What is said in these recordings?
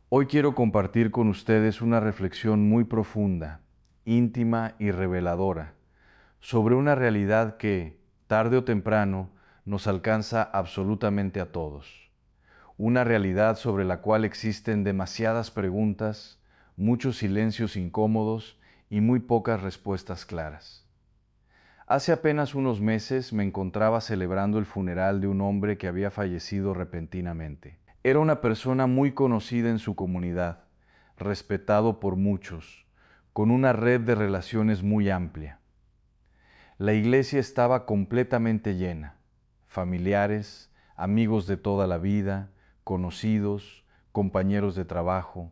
Hoy quiero compartir con ustedes una reflexión muy profunda, íntima y reveladora sobre una realidad que, tarde o temprano, nos alcanza absolutamente a todos. Una realidad sobre la cual existen demasiadas preguntas, muchos silencios incómodos y muy pocas respuestas claras. Hace apenas unos meses me encontraba celebrando el funeral de un hombre que había fallecido repentinamente. Era una persona muy conocida en su comunidad, respetado por muchos, con una red de relaciones muy amplia. La iglesia estaba completamente llena, familiares, amigos de toda la vida, conocidos, compañeros de trabajo.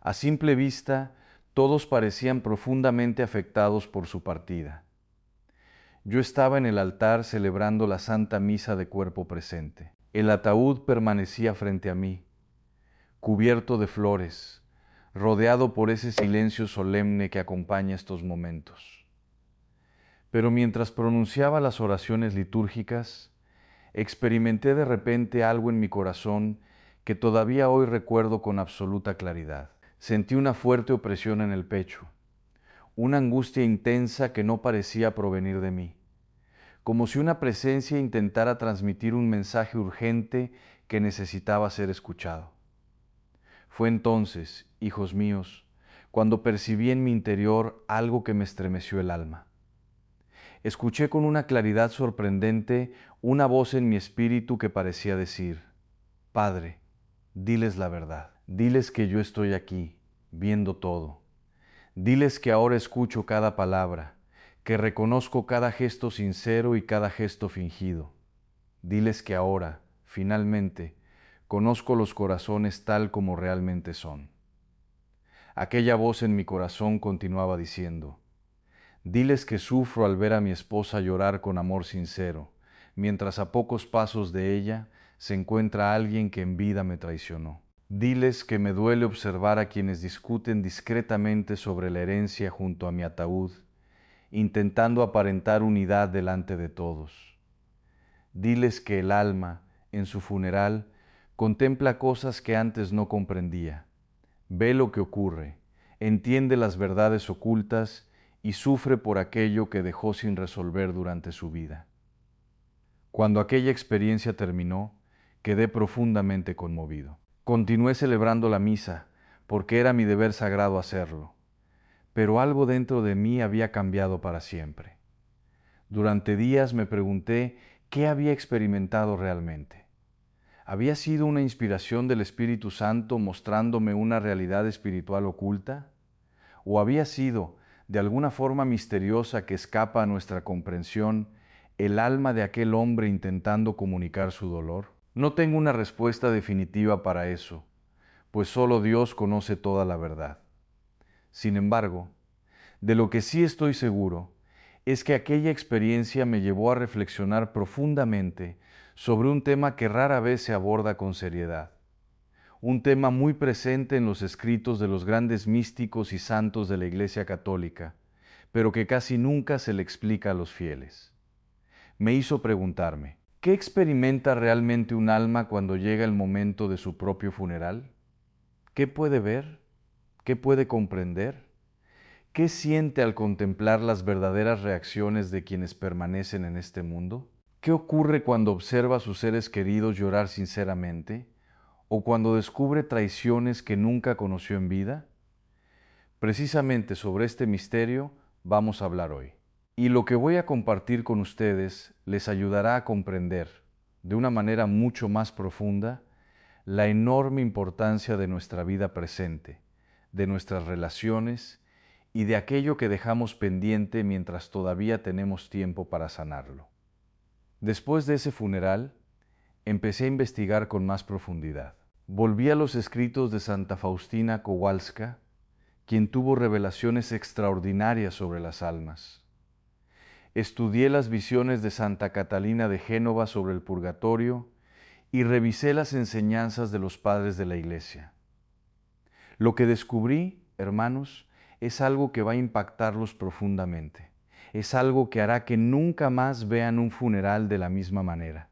A simple vista, todos parecían profundamente afectados por su partida. Yo estaba en el altar celebrando la Santa Misa de cuerpo presente. El ataúd permanecía frente a mí, cubierto de flores, rodeado por ese silencio solemne que acompaña estos momentos. Pero mientras pronunciaba las oraciones litúrgicas, experimenté de repente algo en mi corazón que todavía hoy recuerdo con absoluta claridad. Sentí una fuerte opresión en el pecho, una angustia intensa que no parecía provenir de mí, como si una presencia intentara transmitir un mensaje urgente que necesitaba ser escuchado. Fue entonces, hijos míos, cuando percibí en mi interior algo que me estremeció el alma. Escuché con una claridad sorprendente una voz en mi espíritu que parecía decir: Padre, diles la verdad, diles que yo estoy aquí, viendo todo. Diles que ahora escucho cada palabra, que reconozco cada gesto sincero y cada gesto fingido. Diles que ahora, finalmente, conozco los corazones tal como realmente son. Aquella voz en mi corazón continuaba diciendo: Diles que sufro al ver a mi esposa llorar con amor sincero, mientras a pocos pasos de ella se encuentra alguien que en vida me traicionó. Diles que me duele observar a quienes discuten discretamente sobre la herencia junto a mi ataúd, intentando aparentar unidad delante de todos. Diles que el alma, en su funeral, contempla cosas que antes no comprendía, ve lo que ocurre, entiende las verdades ocultas y sufre por aquello que dejó sin resolver durante su vida. Cuando aquella experiencia terminó, quedé profundamente conmovido. Continué celebrando la misa, porque era mi deber sagrado hacerlo, pero algo dentro de mí había cambiado para siempre. Durante días me pregunté qué había experimentado realmente. ¿Había sido una inspiración del Espíritu Santo mostrándome una realidad espiritual oculta? ¿O había sido, de alguna forma misteriosa que escapa a nuestra comprensión, el alma de aquel hombre intentando comunicar su dolor? No tengo una respuesta definitiva para eso, pues solo Dios conoce toda la verdad. Sin embargo, de lo que sí estoy seguro es que aquella experiencia me llevó a reflexionar profundamente sobre un tema que rara vez se aborda con seriedad, un tema muy presente en los escritos de los grandes místicos y santos de la Iglesia Católica, pero que casi nunca se le explica a los fieles. Me hizo preguntarme: ¿qué experimenta realmente un alma cuando llega el momento de su propio funeral? ¿Qué puede ver? ¿Qué puede comprender? ¿Qué siente al contemplar las verdaderas reacciones de quienes permanecen en este mundo? ¿Qué ocurre cuando observa a sus seres queridos llorar sinceramente? ¿O cuando descubre traiciones que nunca conoció en vida? Precisamente sobre este misterio vamos a hablar hoy. Y lo que voy a compartir con ustedes les ayudará a comprender, de una manera mucho más profunda, la enorme importancia de nuestra vida presente, de nuestras relaciones y de aquello que dejamos pendiente mientras todavía tenemos tiempo para sanarlo. Después de ese funeral, empecé a investigar con más profundidad. Volví a los escritos de Santa Faustina Kowalska, quien tuvo revelaciones extraordinarias sobre las almas. Estudié las visiones de Santa Catalina de Génova sobre el purgatorio y revisé las enseñanzas de los padres de la Iglesia. Lo que descubrí, hermanos, es algo que va a impactarlos profundamente. Es algo que hará que nunca más vean un funeral de la misma manera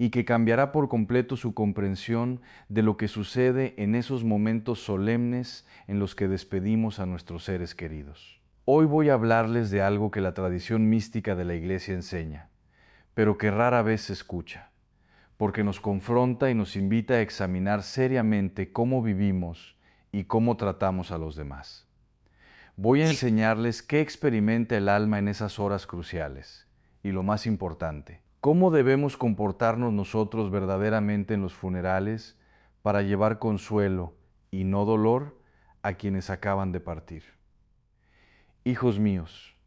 y que cambiará por completo su comprensión de lo que sucede en esos momentos solemnes en los que despedimos a nuestros seres queridos. Hoy voy a hablarles de algo que la tradición mística de la Iglesia enseña, pero que rara vez se escucha, porque nos confronta y nos invita a examinar seriamente cómo vivimos y cómo tratamos a los demás. Voy a enseñarles qué experimenta el alma en esas horas cruciales, y lo más importante, cómo debemos comportarnos nosotros verdaderamente en los funerales para llevar consuelo y no dolor a quienes acaban de partir. Hijos míos,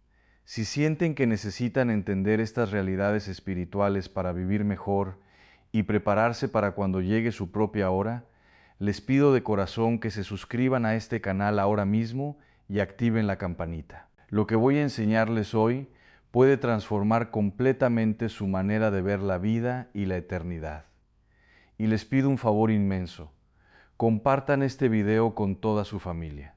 si sienten que necesitan entender estas realidades espirituales para vivir mejor y prepararse para cuando llegue su propia hora, les pido de corazón que se suscriban a este canal ahora mismo y activen la campanita. Lo que voy a enseñarles hoy puede transformar completamente su manera de ver la vida y la eternidad. Y les pido un favor inmenso: compartan este video con toda su familia.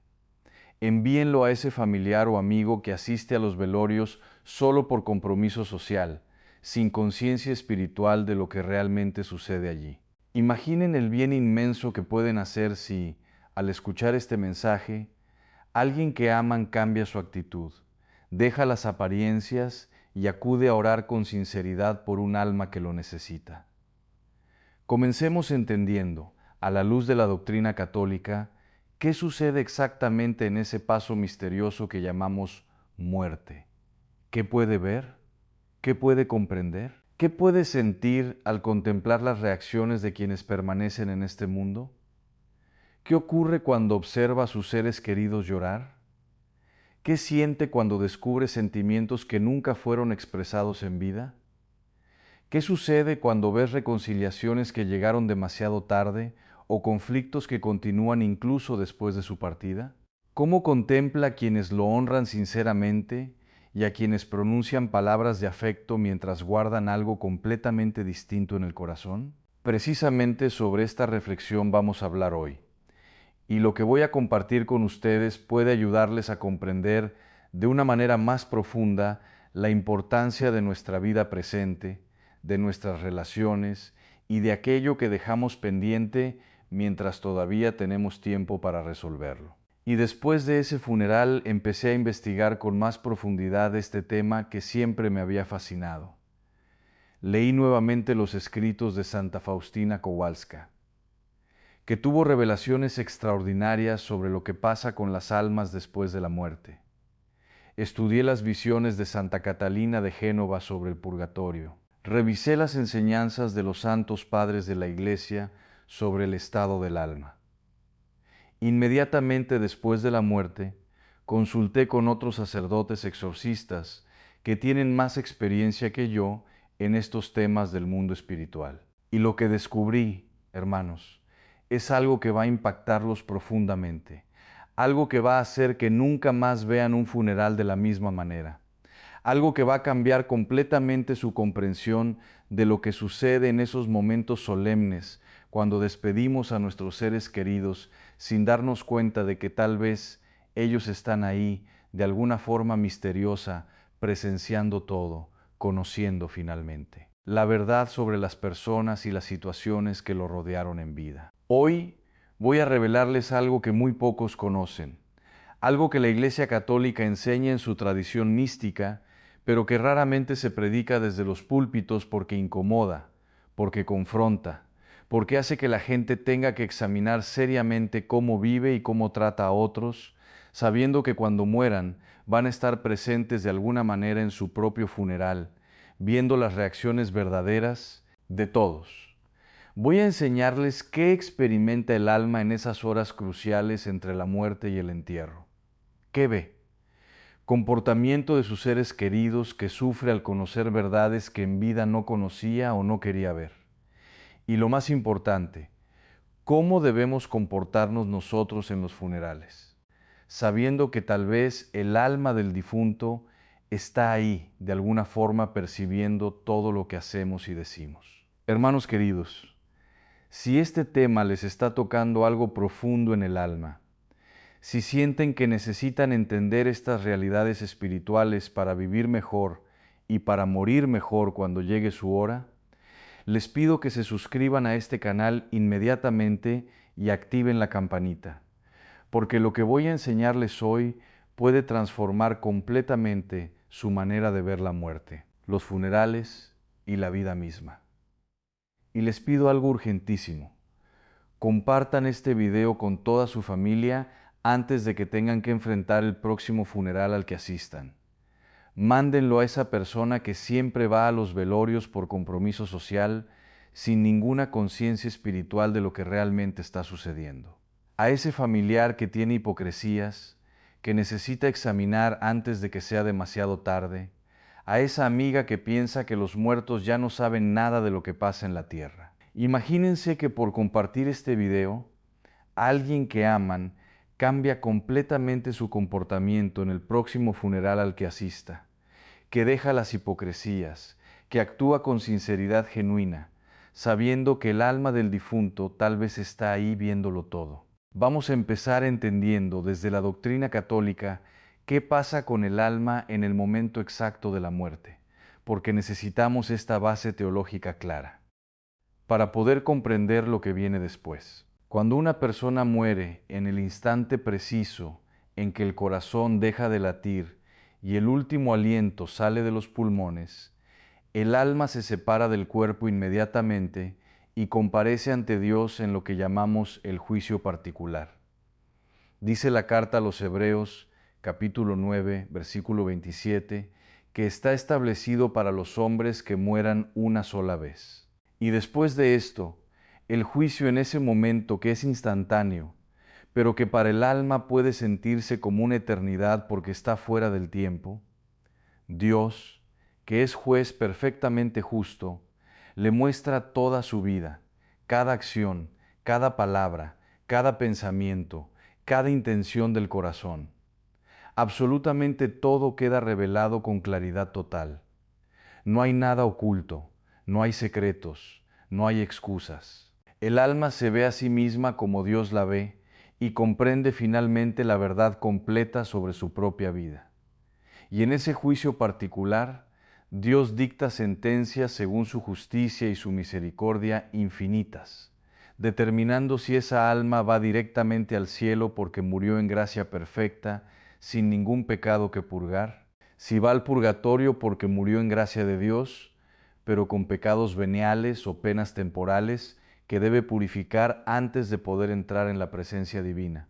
Envíenlo a ese familiar o amigo que asiste a los velorios solo por compromiso social, sin conciencia espiritual de lo que realmente sucede allí. Imaginen el bien inmenso que pueden hacer si, al escuchar este mensaje, alguien que aman cambia su actitud, deja las apariencias y acude a orar con sinceridad por un alma que lo necesita. Comencemos entendiendo, a la luz de la doctrina católica, qué sucede exactamente en ese paso misterioso que llamamos muerte. ¿Qué puede ver? ¿Qué puede comprender? ¿Qué puede sentir al contemplar las reacciones de quienes permanecen en este mundo? ¿Qué ocurre cuando observa a sus seres queridos llorar? ¿Qué siente cuando descubre sentimientos que nunca fueron expresados en vida? ¿Qué sucede cuando ves reconciliaciones que llegaron demasiado tarde o conflictos que continúan incluso después de su partida? ¿Cómo contempla a quienes lo honran sinceramente y a quienes pronuncian palabras de afecto mientras guardan algo completamente distinto en el corazón? Precisamente sobre esta reflexión vamos a hablar hoy, y lo que voy a compartir con ustedes puede ayudarles a comprender de una manera más profunda la importancia de nuestra vida presente, de nuestras relaciones y de aquello que dejamos pendiente mientras todavía tenemos tiempo para resolverlo. Y después de ese funeral empecé a investigar con más profundidad este tema que siempre me había fascinado. Leí nuevamente los escritos de Santa Faustina Kowalska, que tuvo revelaciones extraordinarias sobre lo que pasa con las almas después de la muerte. Estudié las visiones de Santa Catalina de Génova sobre el purgatorio. Revisé las enseñanzas de los santos padres de la Iglesia sobre el estado del alma. Inmediatamente después de la muerte, consulté con otros sacerdotes exorcistas que tienen más experiencia que yo en estos temas del mundo espiritual. Y lo que descubrí, hermanos, es algo que va a impactarlos profundamente, algo que va a hacer que nunca más vean un funeral de la misma manera, algo que va a cambiar completamente su comprensión de lo que sucede en esos momentos solemnes cuando despedimos a nuestros seres queridos sin darnos cuenta de que tal vez ellos están ahí de alguna forma misteriosa, presenciando todo, conociendo finalmente la verdad sobre las personas y las situaciones que lo rodearon en vida. Hoy voy a revelarles algo que muy pocos conocen, algo que la Iglesia Católica enseña en su tradición mística, pero que raramente se predica desde los púlpitos porque incomoda, porque confronta, porque hace que la gente tenga que examinar seriamente cómo vive y cómo trata a otros, sabiendo que cuando mueran van a estar presentes de alguna manera en su propio funeral, viendo las reacciones verdaderas de todos. Voy a enseñarles qué experimenta el alma en esas horas cruciales entre la muerte y el entierro. ¿Qué ve? Comportamiento de sus seres queridos que sufre al conocer verdades que en vida no conocía o no quería ver. Y lo más importante, ¿cómo debemos comportarnos nosotros en los funerales? Sabiendo que tal vez el alma del difunto está ahí, de alguna forma percibiendo todo lo que hacemos y decimos. Hermanos queridos, si este tema les está tocando algo profundo en el alma, si sienten que necesitan entender estas realidades espirituales para vivir mejor y para morir mejor cuando llegue su hora, Les pido que se suscriban a este canal inmediatamente y activen la campanita, porque lo que voy a enseñarles hoy puede transformar completamente su manera de ver la muerte, los funerales y la vida misma. Y les pido algo urgentísimo. Compartan este video con toda su familia antes de que tengan que enfrentar el próximo funeral al que asistan. Mándenlo a esa persona que siempre va a los velorios por compromiso social, sin ninguna conciencia espiritual de lo que realmente está sucediendo. A ese familiar que tiene hipocresías, que necesita examinar antes de que sea demasiado tarde, a esa amiga que piensa que los muertos ya no saben nada de lo que pasa en la tierra. Imagínense que por compartir este video, alguien que aman cambia completamente su comportamiento en el próximo funeral al que asista, que deja las hipocresías, que actúa con sinceridad genuina, sabiendo que el alma del difunto tal vez está ahí viéndolo todo. Vamos a empezar entendiendo desde la doctrina católica qué pasa con el alma en el momento exacto de la muerte, porque necesitamos esta base teológica clara para poder comprender lo que viene después. Cuando una persona muere en el instante preciso en que el corazón deja de latir y el último aliento sale de los pulmones, el alma se separa del cuerpo inmediatamente y comparece ante Dios en lo que llamamos el juicio particular. Dice la carta a los Hebreos, capítulo 9, versículo 27, que está establecido para los hombres que mueran una sola vez. Y después de esto, el juicio en ese momento que es instantáneo, pero que para el alma puede sentirse como una eternidad porque está fuera del tiempo, Dios, que es juez perfectamente justo, le muestra toda su vida, cada acción, cada palabra, cada pensamiento, cada intención del corazón. Absolutamente todo queda revelado con claridad total. No hay nada oculto, no hay secretos, no hay excusas. El alma se ve a sí misma como Dios la ve y comprende finalmente la verdad completa sobre su propia vida. Y en ese juicio particular, Dios dicta sentencias según su justicia y su misericordia infinitas, determinando si esa alma va directamente al cielo porque murió en gracia perfecta, sin ningún pecado que purgar, si va al purgatorio porque murió en gracia de Dios, pero con pecados veniales o penas temporales que debe purificar antes de poder entrar en la presencia divina.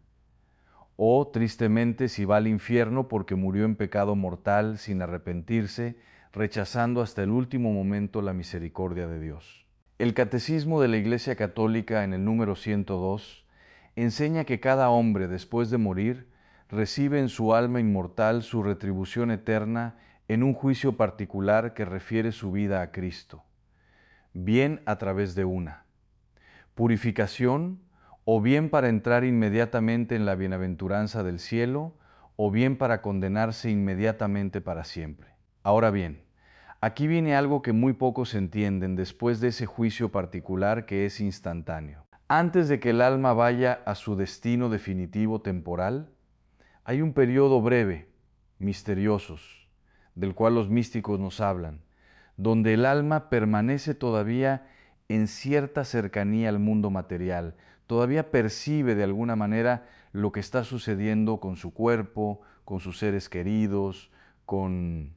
O, tristemente, si va al infierno porque murió en pecado mortal sin arrepentirse, rechazando hasta el último momento la misericordia de Dios. El Catecismo de la Iglesia Católica, en el número 102, enseña que cada hombre, después de morir, recibe en su alma inmortal su retribución eterna en un juicio particular que refiere su vida a Cristo, bien a través de una purificación, o bien para entrar inmediatamente en la bienaventuranza del cielo, o bien para condenarse inmediatamente para siempre. Ahora bien, aquí viene algo que muy pocos entienden después de ese juicio particular que es instantáneo. Antes de que el alma vaya a su destino definitivo temporal, hay un periodo breve, misteriosos, del cual los místicos nos hablan, donde el alma permanece todavía en cierta cercanía al mundo material, todavía percibe de alguna manera lo que está sucediendo con su cuerpo, con sus seres queridos, con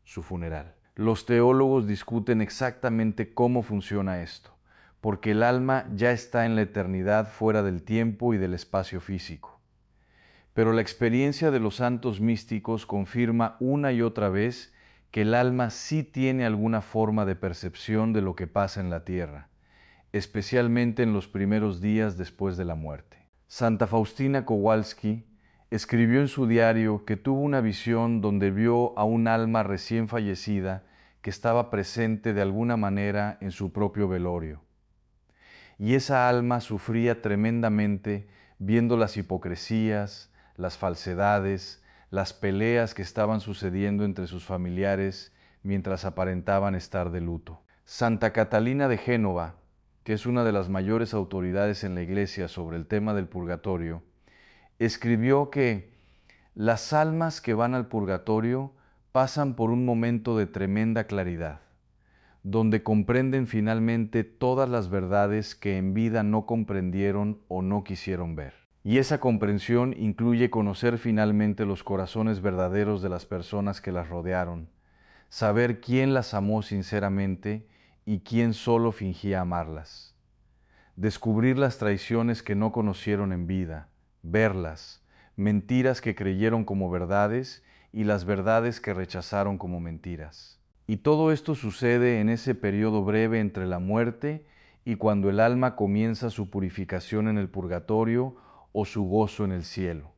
su funeral. Los teólogos discuten exactamente cómo funciona esto, porque el alma ya está en la eternidad fuera del tiempo y del espacio físico. Pero la experiencia de los santos místicos confirma una y otra vez que el alma sí tiene alguna forma de percepción de lo que pasa en la tierra, especialmente en los primeros días después de la muerte. Santa Faustina Kowalski escribió en su diario que tuvo una visión donde vio a un alma recién fallecida que estaba presente de alguna manera en su propio velorio. Y esa alma sufría tremendamente viendo las hipocresías, las falsedades, las peleas que estaban sucediendo entre sus familiares mientras aparentaban estar de luto. Santa Catalina de Génova, que es una de las mayores autoridades en la Iglesia sobre el tema del purgatorio, escribió que las almas que van al purgatorio pasan por un momento de tremenda claridad, donde comprenden finalmente todas las verdades que en vida no comprendieron o no quisieron ver. Y esa comprensión incluye conocer finalmente los corazones verdaderos de las personas que las rodearon, saber quién las amó sinceramente y quién solo fingía amarlas, descubrir las traiciones que no conocieron en vida, verlas, mentiras que creyeron como verdades y las verdades que rechazaron como mentiras. Y todo esto sucede en ese periodo breve entre la muerte y cuando el alma comienza su purificación en el purgatorio o su gozo en el cielo.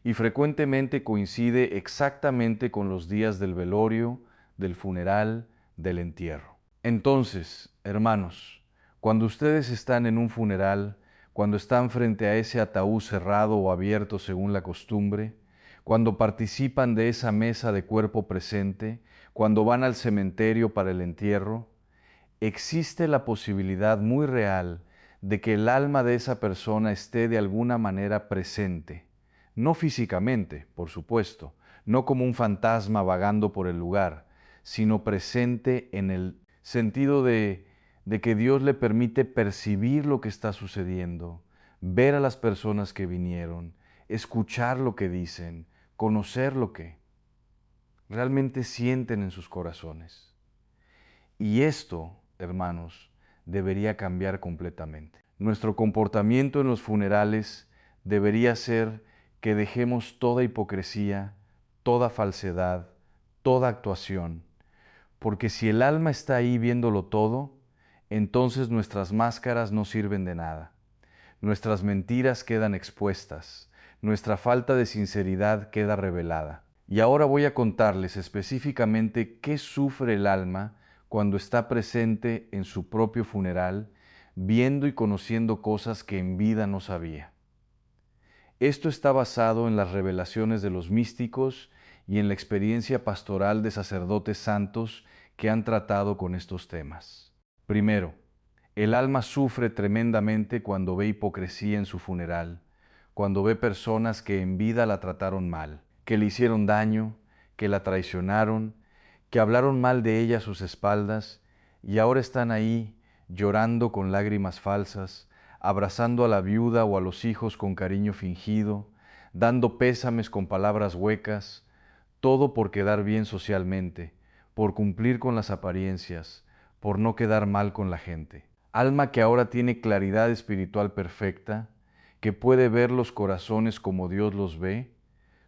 Y frecuentemente coincide exactamente con los días del velorio, del funeral, del entierro. Entonces, hermanos, cuando ustedes están en un funeral, cuando están frente a ese ataúd cerrado o abierto según la costumbre, cuando participan de esa mesa de cuerpo presente, cuando van al cementerio para el entierro, existe la posibilidad muy real de que el alma de esa persona esté de alguna manera presente, no físicamente, por supuesto, no como un fantasma vagando por el lugar, sino presente en el sentido de que Dios le permite percibir lo que está sucediendo, ver a las personas que vinieron, escuchar lo que dicen, conocer lo que realmente sienten en sus corazones. Y esto, hermanos, debería cambiar completamente. Nuestro comportamiento en los funerales debería ser que dejemos toda hipocresía, toda falsedad, toda actuación, porque si el alma está ahí viéndolo todo, entonces nuestras máscaras no sirven de nada. Nuestras mentiras quedan expuestas, nuestra falta de sinceridad queda revelada. Y ahora voy a contarles específicamente qué sufre el alma cuando está presente en su propio funeral, viendo y conociendo cosas que en vida no sabía. Esto está basado en las revelaciones de los místicos y en la experiencia pastoral de sacerdotes santos que han tratado con estos temas. Primero, el alma sufre tremendamente cuando ve hipocresía en su funeral, cuando ve personas que en vida la trataron mal, que le hicieron daño, que la traicionaron, que hablaron mal de ella a sus espaldas y ahora están ahí llorando con lágrimas falsas, abrazando a la viuda o a los hijos con cariño fingido, dando pésames con palabras huecas, todo por quedar bien socialmente, por cumplir con las apariencias, por no quedar mal con la gente. Alma que ahora tiene claridad espiritual perfecta, que puede ver los corazones como Dios los ve,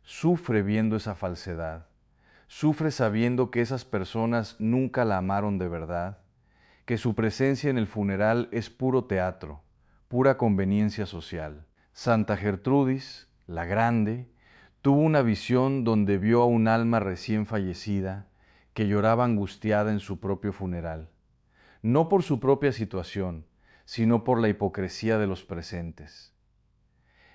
sufre viendo esa falsedad, sufre sabiendo que esas personas nunca la amaron de verdad, que su presencia en el funeral es puro teatro, pura conveniencia social. Santa Gertrudis, la Grande, tuvo una visión donde vio a un alma recién fallecida que lloraba angustiada en su propio funeral, no por su propia situación, sino por la hipocresía de los presentes.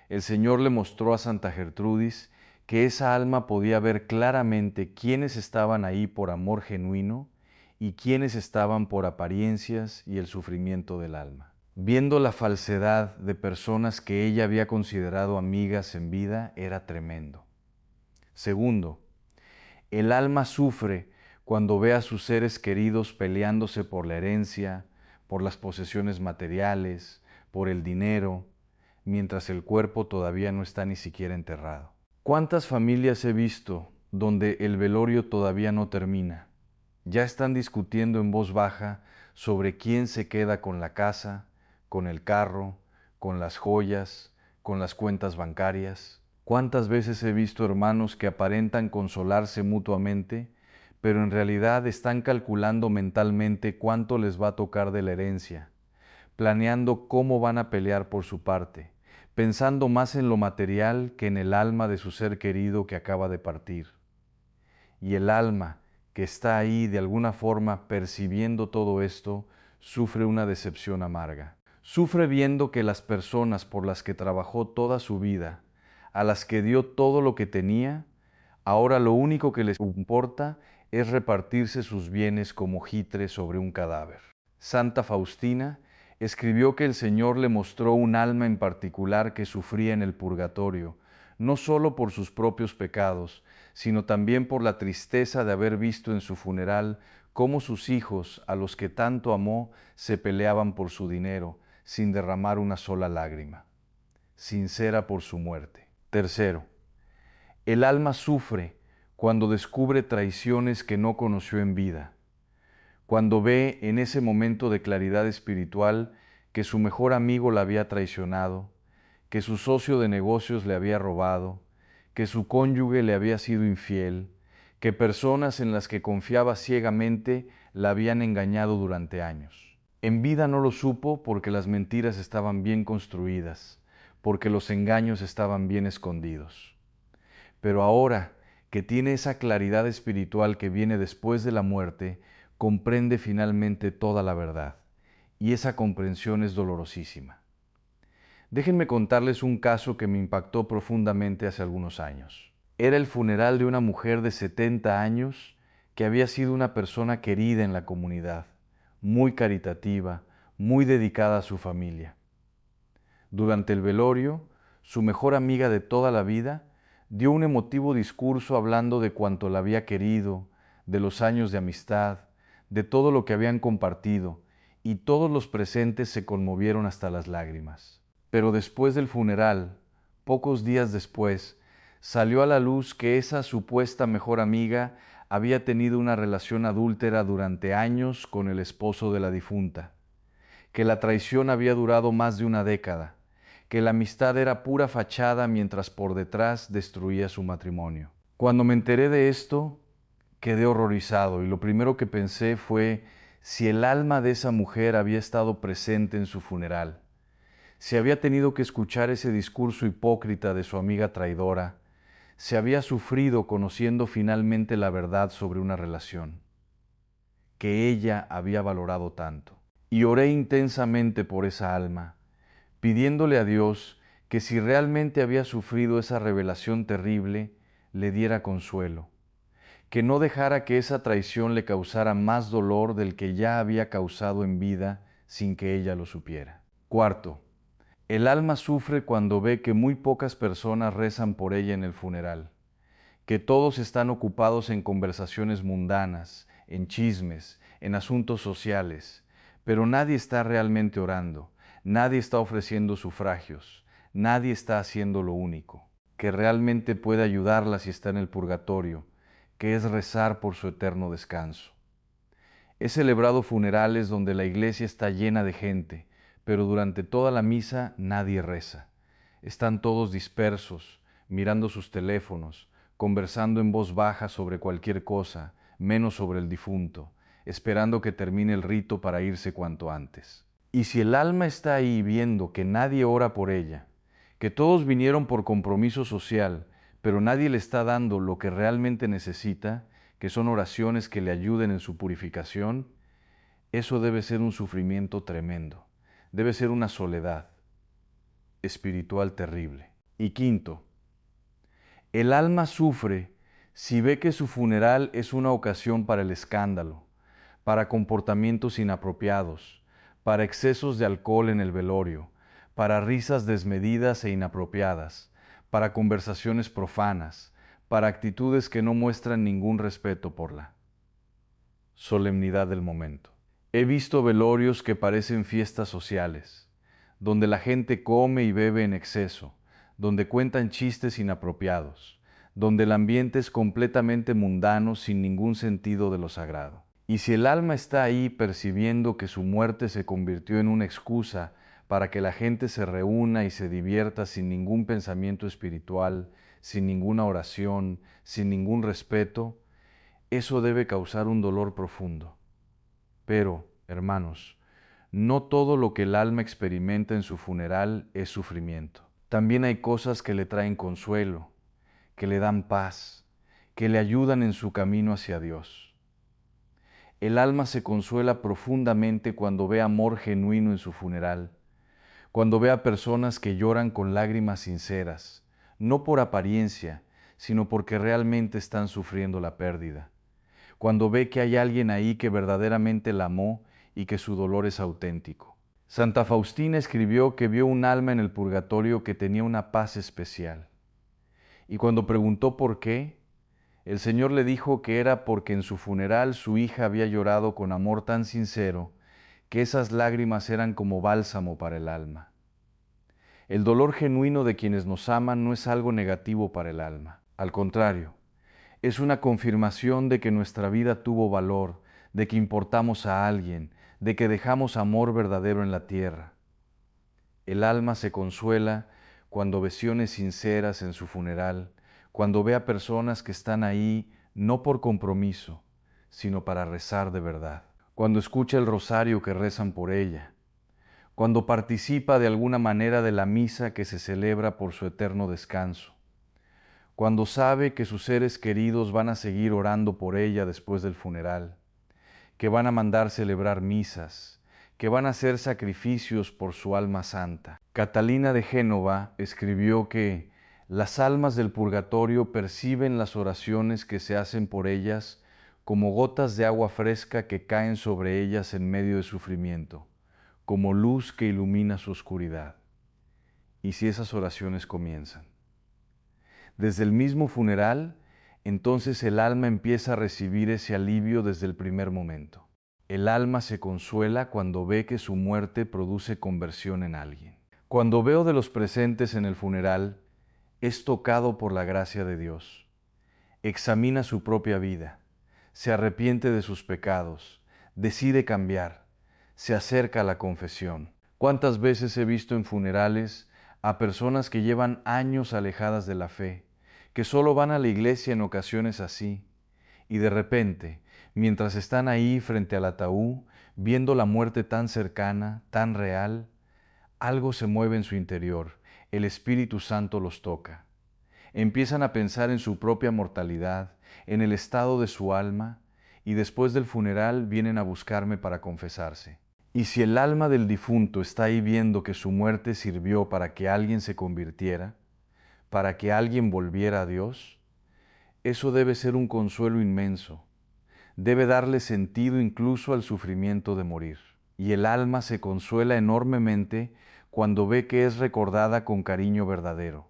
El Señor le mostró a Santa Gertrudis que esa alma podía ver claramente quiénes estaban ahí por amor genuino y quiénes estaban por apariencias y el sufrimiento del alma. Viendo la falsedad de personas que ella había considerado amigas en vida era tremendo. Segundo, el alma sufre cuando ve a sus seres queridos peleándose por la herencia, por las posesiones materiales, por el dinero, mientras el cuerpo todavía no está ni siquiera enterrado. ¿Cuántas familias he visto donde el velorio todavía no termina? Ya están discutiendo en voz baja sobre quién se queda con la casa, con el carro, con las joyas, con las cuentas bancarias. ¿Cuántas veces he visto hermanos que aparentan consolarse mutuamente, pero en realidad están calculando mentalmente cuánto les va a tocar de la herencia, planeando cómo van a pelear por su parte, pensando más en lo material que en el alma de su ser querido que acaba de partir? Y el alma, que está ahí de alguna forma percibiendo todo esto, sufre una decepción amarga. Sufre viendo que las personas por las que trabajó toda su vida, a las que dio todo lo que tenía, ahora lo único que les importa es repartirse sus bienes como jitre sobre un cadáver. Santa Faustina escribió que el Señor le mostró un alma en particular que sufría en el purgatorio, no solo por sus propios pecados, sino también por la tristeza de haber visto en su funeral cómo sus hijos, a los que tanto amó, se peleaban por su dinero, sin derramar una sola lágrima, sincera por su muerte. Tercero, el alma sufre cuando descubre traiciones que no conoció en vida, cuando ve en ese momento de claridad espiritual que su mejor amigo la había traicionado, que su socio de negocios le había robado, que su cónyuge le había sido infiel, que personas en las que confiaba ciegamente la habían engañado durante años. En vida no lo supo porque las mentiras estaban bien construidas, porque los engaños estaban bien escondidos. Pero ahora que tiene esa claridad espiritual que viene después de la muerte, comprende finalmente toda la verdad, y esa comprensión es dolorosísima. Déjenme contarles un caso que me impactó profundamente hace algunos años. Era el funeral de una mujer de 70 años que había sido una persona querida en la comunidad, muy caritativa, muy dedicada a su familia. Durante el velorio, su mejor amiga de toda la vida dio un emotivo discurso hablando de cuánto la había querido, de los años de amistad, de todo lo que habían compartido, y todos los presentes se conmovieron hasta las lágrimas. Pero después del funeral, pocos días después, salió a la luz que esa supuesta mejor amiga había tenido una relación adúltera durante años con el esposo de la difunta, que la traición había durado más de una década, que la amistad era pura fachada mientras por detrás destruía su matrimonio. Cuando me enteré de esto, quedé horrorizado y lo primero que pensé fue si el alma de esa mujer había estado presente en su funeral, si había tenido que escuchar ese discurso hipócrita de su amiga traidora, si había sufrido conociendo finalmente la verdad sobre una relación que ella había valorado tanto. Y oré intensamente por esa alma, pidiéndole a Dios que si realmente había sufrido esa revelación terrible, le diera consuelo, que no dejara que esa traición le causara más dolor del que ya había causado en vida sin que ella lo supiera. Cuarto, el alma sufre cuando ve que muy pocas personas rezan por ella en el funeral, que todos están ocupados en conversaciones mundanas, en chismes, en asuntos sociales, pero nadie está realmente orando, nadie está ofreciendo sufragios, nadie está haciendo lo único, que realmente puede ayudarla si está en el purgatorio, que es rezar por su eterno descanso. He celebrado funerales donde la iglesia está llena de gente, pero durante toda la misa nadie reza. Están todos dispersos, mirando sus teléfonos, conversando en voz baja sobre cualquier cosa, menos sobre el difunto, esperando que termine el rito para irse cuanto antes. Y si el alma está ahí viendo que nadie ora por ella, que todos vinieron por compromiso social, pero nadie le está dando lo que realmente necesita, que son oraciones que le ayuden en su purificación, eso debe ser un sufrimiento tremendo, debe ser una soledad espiritual terrible. Y quinto, el alma sufre si ve que su funeral es una ocasión para el escándalo, para comportamientos inapropiados, para excesos de alcohol en el velorio, para risas desmedidas e inapropiadas, para conversaciones profanas, para actitudes que no muestran ningún respeto por la solemnidad del momento. He visto velorios que parecen fiestas sociales, donde la gente come y bebe en exceso, donde cuentan chistes inapropiados, donde el ambiente es completamente mundano sin ningún sentido de lo sagrado. Y si el alma está ahí percibiendo que su muerte se convirtió en una excusa para que la gente se reúna y se divierta sin ningún pensamiento espiritual, sin ninguna oración, sin ningún respeto, eso debe causar un dolor profundo. Pero, hermanos, no todo lo que el alma experimenta en su funeral es sufrimiento. También hay cosas que le traen consuelo, que le dan paz, que le ayudan en su camino hacia Dios. El alma se consuela profundamente cuando ve amor genuino en su funeral, cuando ve a personas que lloran con lágrimas sinceras, no por apariencia, sino porque realmente están sufriendo la pérdida, cuando ve que hay alguien ahí que verdaderamente la amó y que su dolor es auténtico. Santa Faustina escribió que vio un alma en el purgatorio que tenía una paz especial. Y cuando preguntó por qué, El Señor le dijo que era porque en su funeral su hija había llorado con amor tan sincero que esas lágrimas eran como bálsamo para el alma. El dolor genuino de quienes nos aman no es algo negativo para el alma. Al contrario, es una confirmación de que nuestra vida tuvo valor, de que importamos a alguien, de que dejamos amor verdadero en la tierra. El alma se consuela cuando ve visiones sinceras en su funeral, cuando ve a personas que están ahí no por compromiso, sino para rezar de verdad. Cuando escucha el rosario que rezan por ella, cuando participa de alguna manera de la misa que se celebra por su eterno descanso, cuando sabe que sus seres queridos van a seguir orando por ella después del funeral, que van a mandar celebrar misas, que van a hacer sacrificios por su alma santa. Catalina de Génova escribió que las almas del purgatorio perciben las oraciones que se hacen por ellas como gotas de agua fresca que caen sobre ellas en medio de sufrimiento, como luz que ilumina su oscuridad. ¿Y si esas oraciones comienzan? Desde el mismo funeral, entonces el alma empieza a recibir ese alivio desde el primer momento. El alma se consuela cuando ve que su muerte produce conversión en alguien. Cuando veo de los presentes en el funeral, es tocado por la gracia de Dios. Examina su propia vida, se arrepiente de sus pecados, decide cambiar, se acerca a la confesión. ¿Cuántas veces he visto en funerales a personas que llevan años alejadas de la fe, que solo van a la iglesia en ocasiones así, y de repente, mientras están ahí frente al ataúd, viendo la muerte tan cercana, tan real, algo se mueve en su interior, el Espíritu Santo los toca. Empiezan a pensar en su propia mortalidad, en el estado de su alma, y después del funeral vienen a buscarme para confesarse. Y si el alma del difunto está ahí viendo que su muerte sirvió para que alguien se convirtiera, para que alguien volviera a Dios, eso debe ser un consuelo inmenso, debe darle sentido incluso al sufrimiento de morir. Y el alma se consuela enormemente cuando ve que es recordada con cariño verdadero,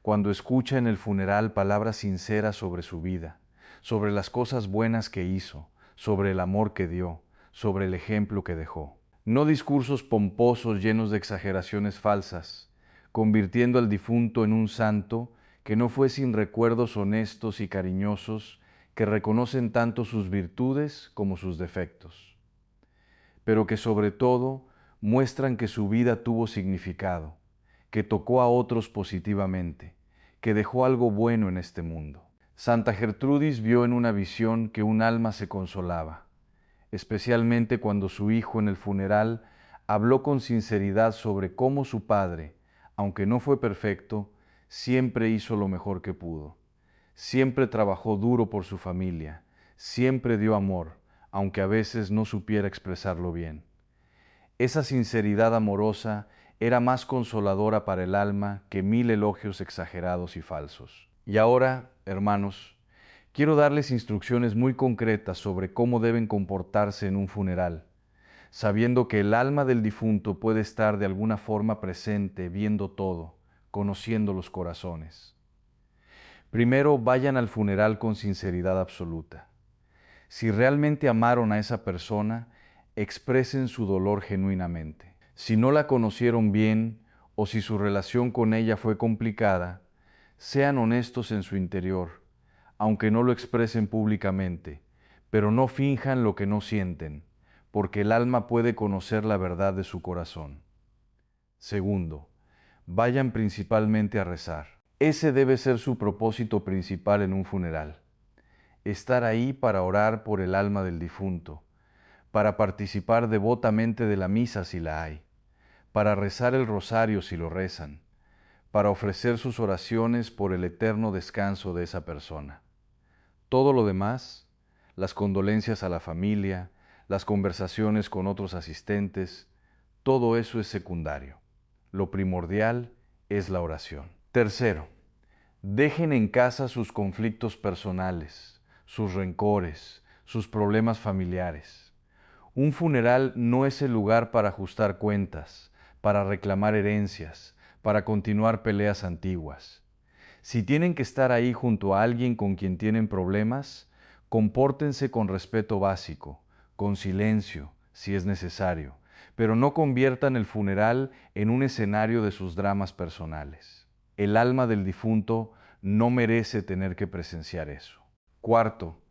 cuando escucha en el funeral palabras sinceras sobre su vida, sobre las cosas buenas que hizo, sobre el amor que dio, sobre el ejemplo que dejó. No discursos pomposos llenos de exageraciones falsas, convirtiendo al difunto en un santo que no fue sin recuerdos honestos y cariñosos que reconocen tanto sus virtudes como sus defectos, pero que sobre todo muestran que su vida tuvo significado, que tocó a otros positivamente, que dejó algo bueno en este mundo. Santa Gertrudis vio en una visión que un alma se consolaba, especialmente cuando su hijo en el funeral habló con sinceridad sobre cómo su padre, aunque no fue perfecto, siempre hizo lo mejor que pudo. Siempre trabajó duro por su familia, siempre dio amor, aunque a veces no supiera expresarlo bien. Esa sinceridad amorosa era más consoladora para el alma que 1000 elogios exagerados y falsos. Y ahora, hermanos, quiero darles instrucciones muy concretas sobre cómo deben comportarse en un funeral, sabiendo que el alma del difunto puede estar de alguna forma presente, viendo todo, conociendo los corazones. Primero, vayan al funeral con sinceridad absoluta. Si realmente amaron a esa persona, expresen su dolor genuinamente. Si no la conocieron bien o si su relación con ella fue complicada, sean honestos en su interior, aunque no lo expresen públicamente, pero no finjan lo que no sienten, porque el alma puede conocer la verdad de su corazón. Segundo, vayan principalmente a rezar. Ese debe ser su propósito principal en un funeral. Estar ahí para orar por el alma del difunto, para participar devotamente de la misa si la hay, para rezar el rosario si lo rezan, para ofrecer sus oraciones por el eterno descanso de esa persona. Todo lo demás, las condolencias a la familia, las conversaciones con otros asistentes, todo eso es secundario. Lo primordial es la oración. Tercero, dejen en casa sus conflictos personales, sus rencores, sus problemas familiares. Un funeral no es el lugar para ajustar cuentas, para reclamar herencias, para continuar peleas antiguas. Si tienen que estar ahí junto a alguien con quien tienen problemas, compórtense con respeto básico, con silencio, si es necesario, pero no conviertan el funeral en un escenario de sus dramas personales. El alma del difunto no merece tener que presenciar eso. Cuarto,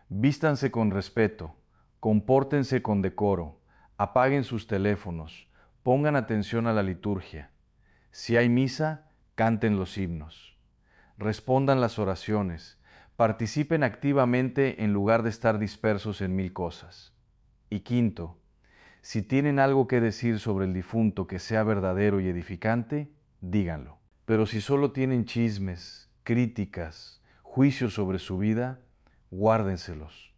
vístanse con respeto, compórtense con decoro, apaguen sus teléfonos, pongan atención a la liturgia. Si hay misa, canten los himnos. Respondan las oraciones, participen activamente en lugar de estar dispersos en mil cosas. Y quinto, si tienen algo que decir sobre el difunto que sea verdadero y edificante, díganlo. Pero si solo tienen chismes, críticas, juicios sobre su vida, guárdenselos,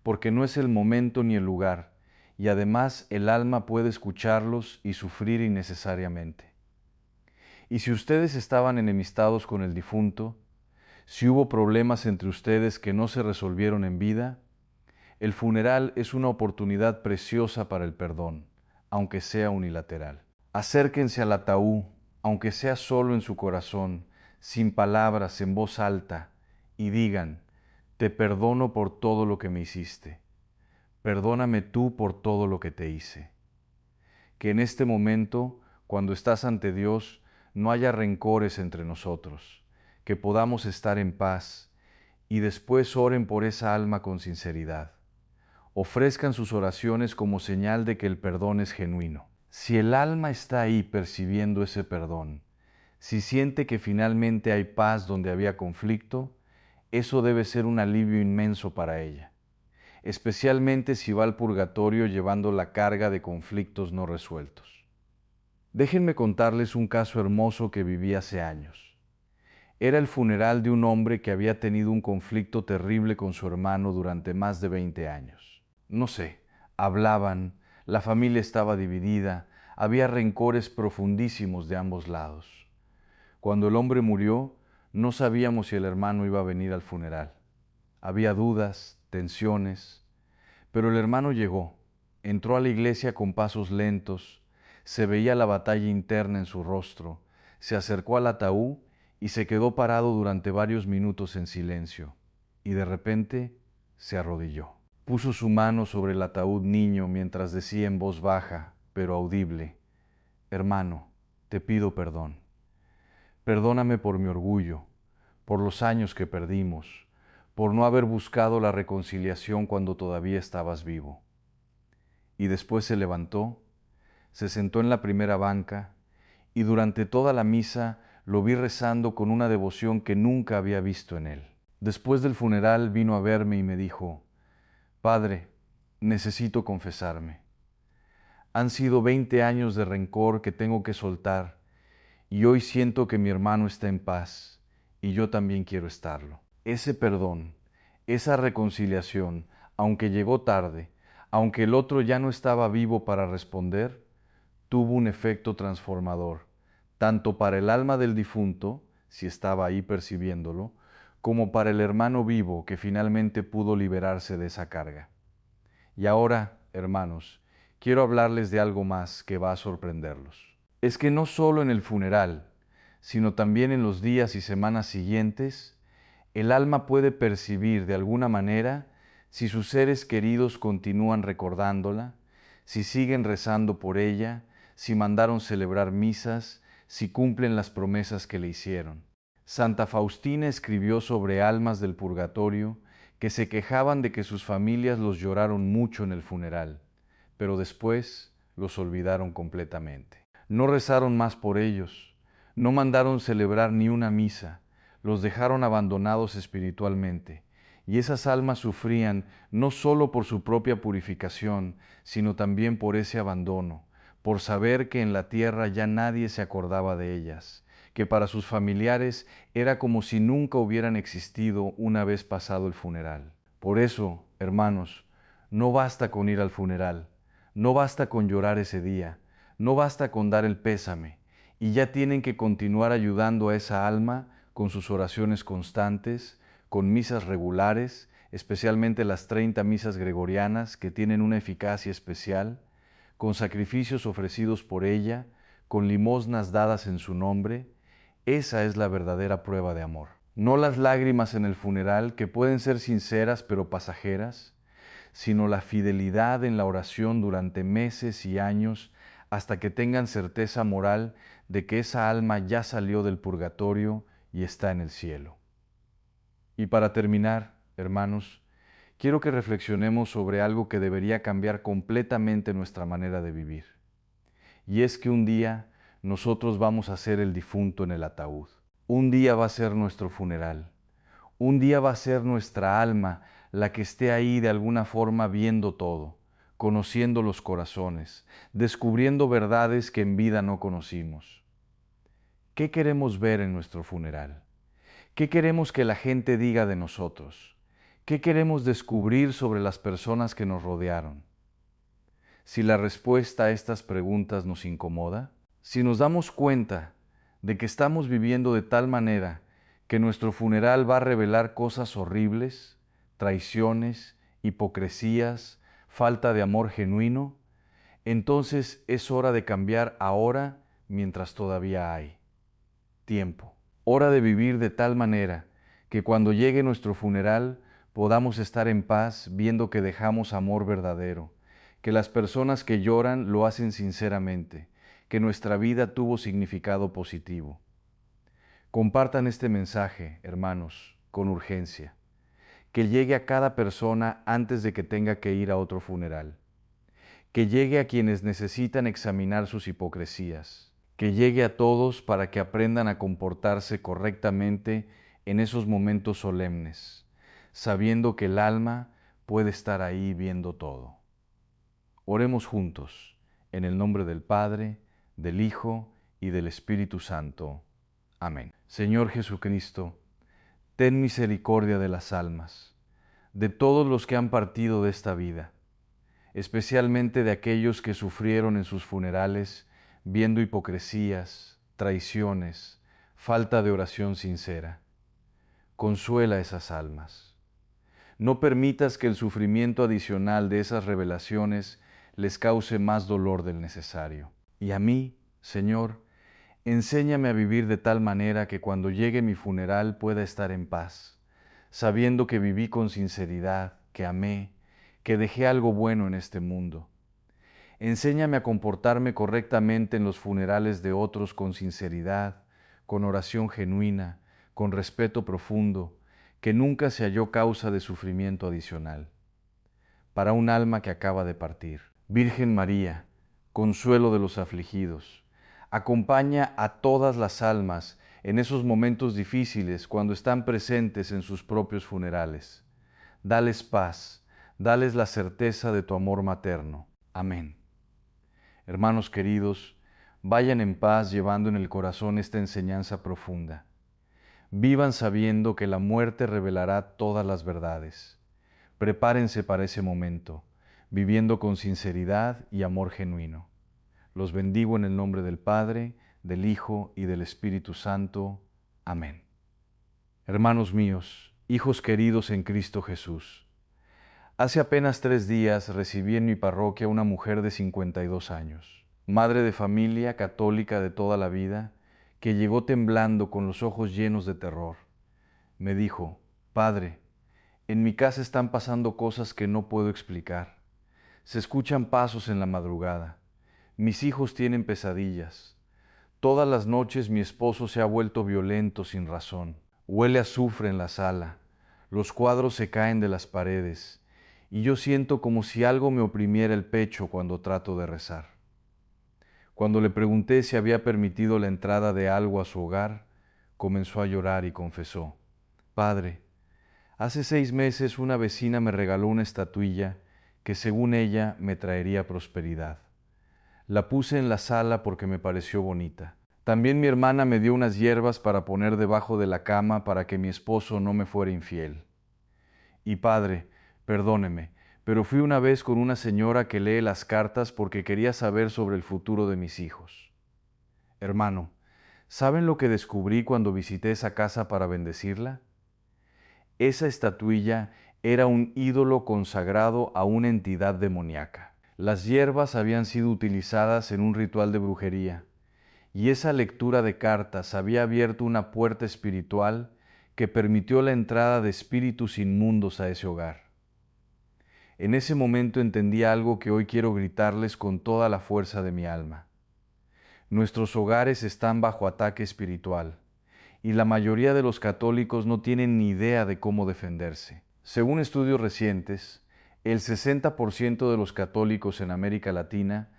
porque no es el momento ni el lugar, y además el alma puede escucharlos y sufrir innecesariamente. Y si ustedes estaban enemistados con el difunto, si hubo problemas entre ustedes que no se resolvieron en vida, el funeral es una oportunidad preciosa para el perdón, aunque sea unilateral. Acérquense al ataúd, aunque sea solo en su corazón, sin palabras, en voz alta, y digan: te perdono por todo lo que me hiciste. Perdóname tú por todo lo que te hice. Que en este momento, cuando estás ante Dios, no haya rencores entre nosotros, que podamos estar en paz, y después oren por esa alma con sinceridad. Ofrezcan sus oraciones como señal de que el perdón es genuino. Si el alma está ahí percibiendo ese perdón, si siente que finalmente hay paz donde había conflicto, eso debe ser un alivio inmenso para ella, especialmente si va al purgatorio llevando la carga de conflictos no resueltos. Déjenme contarles un caso hermoso que viví hace años. Era el funeral de un hombre que había tenido un conflicto terrible con su hermano durante más de 20 años. No sé, hablaban, la familia estaba dividida, había rencores profundísimos de ambos lados. Cuando el hombre murió, no sabíamos si el hermano iba a venir al funeral. Había dudas, tensiones, pero el hermano llegó, entró a la iglesia con pasos lentos, se veía la batalla interna en su rostro, se acercó al ataúd y se quedó parado durante varios minutos en silencio, y de repente se arrodilló. Puso su mano sobre el ataúd niño mientras decía en voz baja, pero audible: hermano, te pido perdón. Perdóname por mi orgullo, por los años que perdimos, por no haber buscado la reconciliación cuando todavía estabas vivo. Y después se levantó, se sentó en la primera banca, y durante toda la misa lo vi rezando con una devoción que nunca había visto en él. Después del funeral vino a verme y me dijo: Padre, necesito confesarme. Han sido 20 años de rencor que tengo que soltar, y hoy siento que mi hermano está en paz, y yo también quiero estarlo. Ese perdón, esa reconciliación, aunque llegó tarde, aunque el otro ya no estaba vivo para responder, tuvo un efecto transformador, tanto para el alma del difunto, si estaba ahí percibiéndolo, como para el hermano vivo que finalmente pudo liberarse de esa carga. Y ahora, hermanos, quiero hablarles de algo más que va a sorprenderlos. Es que no solo en el funeral, sino también en los días y semanas siguientes, el alma puede percibir de alguna manera si sus seres queridos continúan recordándola, si siguen rezando por ella, si mandaron celebrar misas, si cumplen las promesas que le hicieron. Santa Faustina escribió sobre almas del purgatorio que se quejaban de que sus familias los lloraron mucho en el funeral, pero después los olvidaron completamente. No rezaron más por ellos, no mandaron celebrar ni una misa, los dejaron abandonados espiritualmente, y esas almas sufrían no solo por su propia purificación, sino también por ese abandono, por saber que en la tierra ya nadie se acordaba de ellas, que para sus familiares era como si nunca hubieran existido una vez pasado el funeral. Por eso, hermanos, no basta con ir al funeral, no basta con llorar ese día, no basta con dar el pésame, y ya tienen que continuar ayudando a esa alma con sus oraciones constantes, con misas regulares, especialmente las 30 misas gregorianas que tienen una eficacia especial, con sacrificios ofrecidos por ella, con limosnas dadas en su nombre, Esa es la verdadera prueba de amor. No las lágrimas en el funeral, que pueden ser sinceras pero pasajeras, sino la fidelidad en la oración durante meses y años hasta que tengan certeza moral de que esa alma ya salió del purgatorio y está en el cielo. Y para terminar, hermanos, quiero que reflexionemos sobre algo que debería cambiar completamente nuestra manera de vivir. Y es que un día nosotros vamos a ser el difunto en el ataúd. Un día va a ser nuestro funeral. Un día va a ser nuestra alma la que esté ahí de alguna forma viendo todo, conociendo los corazones, descubriendo verdades que en vida no conocimos. ¿Qué queremos ver en nuestro funeral? ¿Qué queremos que la gente diga de nosotros? ¿Qué queremos descubrir sobre las personas que nos rodearon? Si la respuesta a estas preguntas nos incomoda, si nos damos cuenta de que estamos viviendo de tal manera que nuestro funeral va a revelar cosas horribles, traiciones, hipocresías, falta de amor genuino, entonces es hora de cambiar ahora mientras todavía hay tiempo. Hora de vivir de tal manera que cuando llegue nuestro funeral podamos estar en paz viendo que dejamos amor verdadero, que las personas que lloran lo hacen sinceramente, que nuestra vida tuvo significado positivo. Compartan este mensaje, hermanos, con urgencia, que llegue a cada persona antes de que tenga que ir a otro funeral, que llegue a quienes necesitan examinar sus hipocresías, que llegue a todos para que aprendan a comportarse correctamente en esos momentos solemnes, sabiendo que el alma puede estar ahí viendo todo. Oremos juntos, en el nombre del Padre, del Hijo y del Espíritu Santo. Amén. Señor Jesucristo, ten misericordia de las almas, de todos los que han partido de esta vida, especialmente de aquellos que sufrieron en sus funerales viendo hipocresías, traiciones, falta de oración sincera. Consuela esas almas. No permitas que el sufrimiento adicional de esas revelaciones les cause más dolor del necesario. Y a mí, Señor, enséñame a vivir de tal manera que cuando llegue mi funeral pueda estar en paz, sabiendo que viví con sinceridad, que amé, que dejé algo bueno en este mundo. Enséñame a comportarme correctamente en los funerales de otros con sinceridad, con oración genuina, con respeto profundo, que nunca se halló causa de sufrimiento adicional. Para un alma que acaba de partir. Virgen María, consuelo de los afligidos, acompaña a todas las almas en esos momentos difíciles cuando están presentes en sus propios funerales. Dales paz, dales la certeza de tu amor materno. Amén. Hermanos queridos, vayan en paz llevando en el corazón esta enseñanza profunda. Vivan sabiendo que la muerte revelará todas las verdades. Prepárense para ese momento, viviendo con sinceridad y amor genuino. Los bendigo en el nombre del Padre, del Hijo y del Espíritu Santo. Amén. Hermanos míos, hijos queridos en Cristo Jesús, hace apenas 3 días recibí en mi parroquia una mujer de 52 años, madre de familia católica de toda la vida, que llegó temblando con los ojos llenos de terror. Me dijo: Padre, en mi casa están pasando cosas que no puedo explicar. Se escuchan pasos en la madrugada. Mis hijos tienen pesadillas. Todas las noches mi esposo se ha vuelto violento sin razón. Huele a azufre en la sala. Los cuadros se caen de las paredes. Y yo siento como si algo me oprimiera el pecho cuando trato de rezar. Cuando le pregunté si había permitido la entrada de algo a su hogar, comenzó a llorar y confesó: Padre, hace 6 meses una vecina me regaló una estatuilla que según ella me traería prosperidad. La puse en la sala porque me pareció bonita. También mi hermana me dio unas hierbas para poner debajo de la cama para que mi esposo no me fuera infiel. Y Padre, perdóneme, pero fui una vez con una señora que lee las cartas porque quería saber sobre el futuro de mis hijos. Hermano, ¿saben lo que descubrí cuando visité esa casa para bendecirla? Esa estatuilla era un ídolo consagrado a una entidad demoníaca. Las hierbas habían sido utilizadas en un ritual de brujería, y esa lectura de cartas había abierto una puerta espiritual que permitió la entrada de espíritus inmundos a ese hogar. En ese momento entendí algo que hoy quiero gritarles con toda la fuerza de mi alma. Nuestros hogares están bajo ataque espiritual, y la mayoría de los católicos no tienen ni idea de cómo defenderse. Según estudios recientes, el 60% de los católicos en América Latina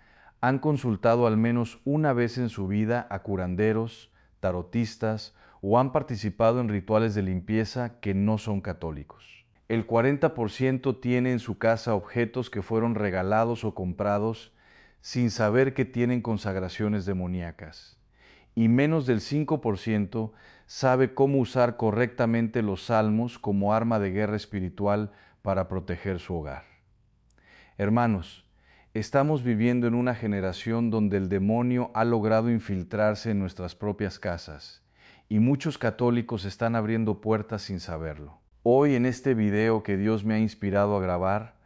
han consultado al menos una vez en su vida a curanderos, tarotistas o han participado en rituales de limpieza que no son católicos. El 40% tiene en su casa objetos que fueron regalados o comprados sin saber que tienen consagraciones demoníacas. Y menos del 5% sabe cómo usar correctamente los salmos como arma de guerra espiritual para proteger su hogar. Hermanos, estamos viviendo en una generación donde el demonio ha logrado infiltrarse en nuestras propias casas y muchos católicos están abriendo puertas sin saberlo. Hoy en este video que Dios me ha inspirado a grabar,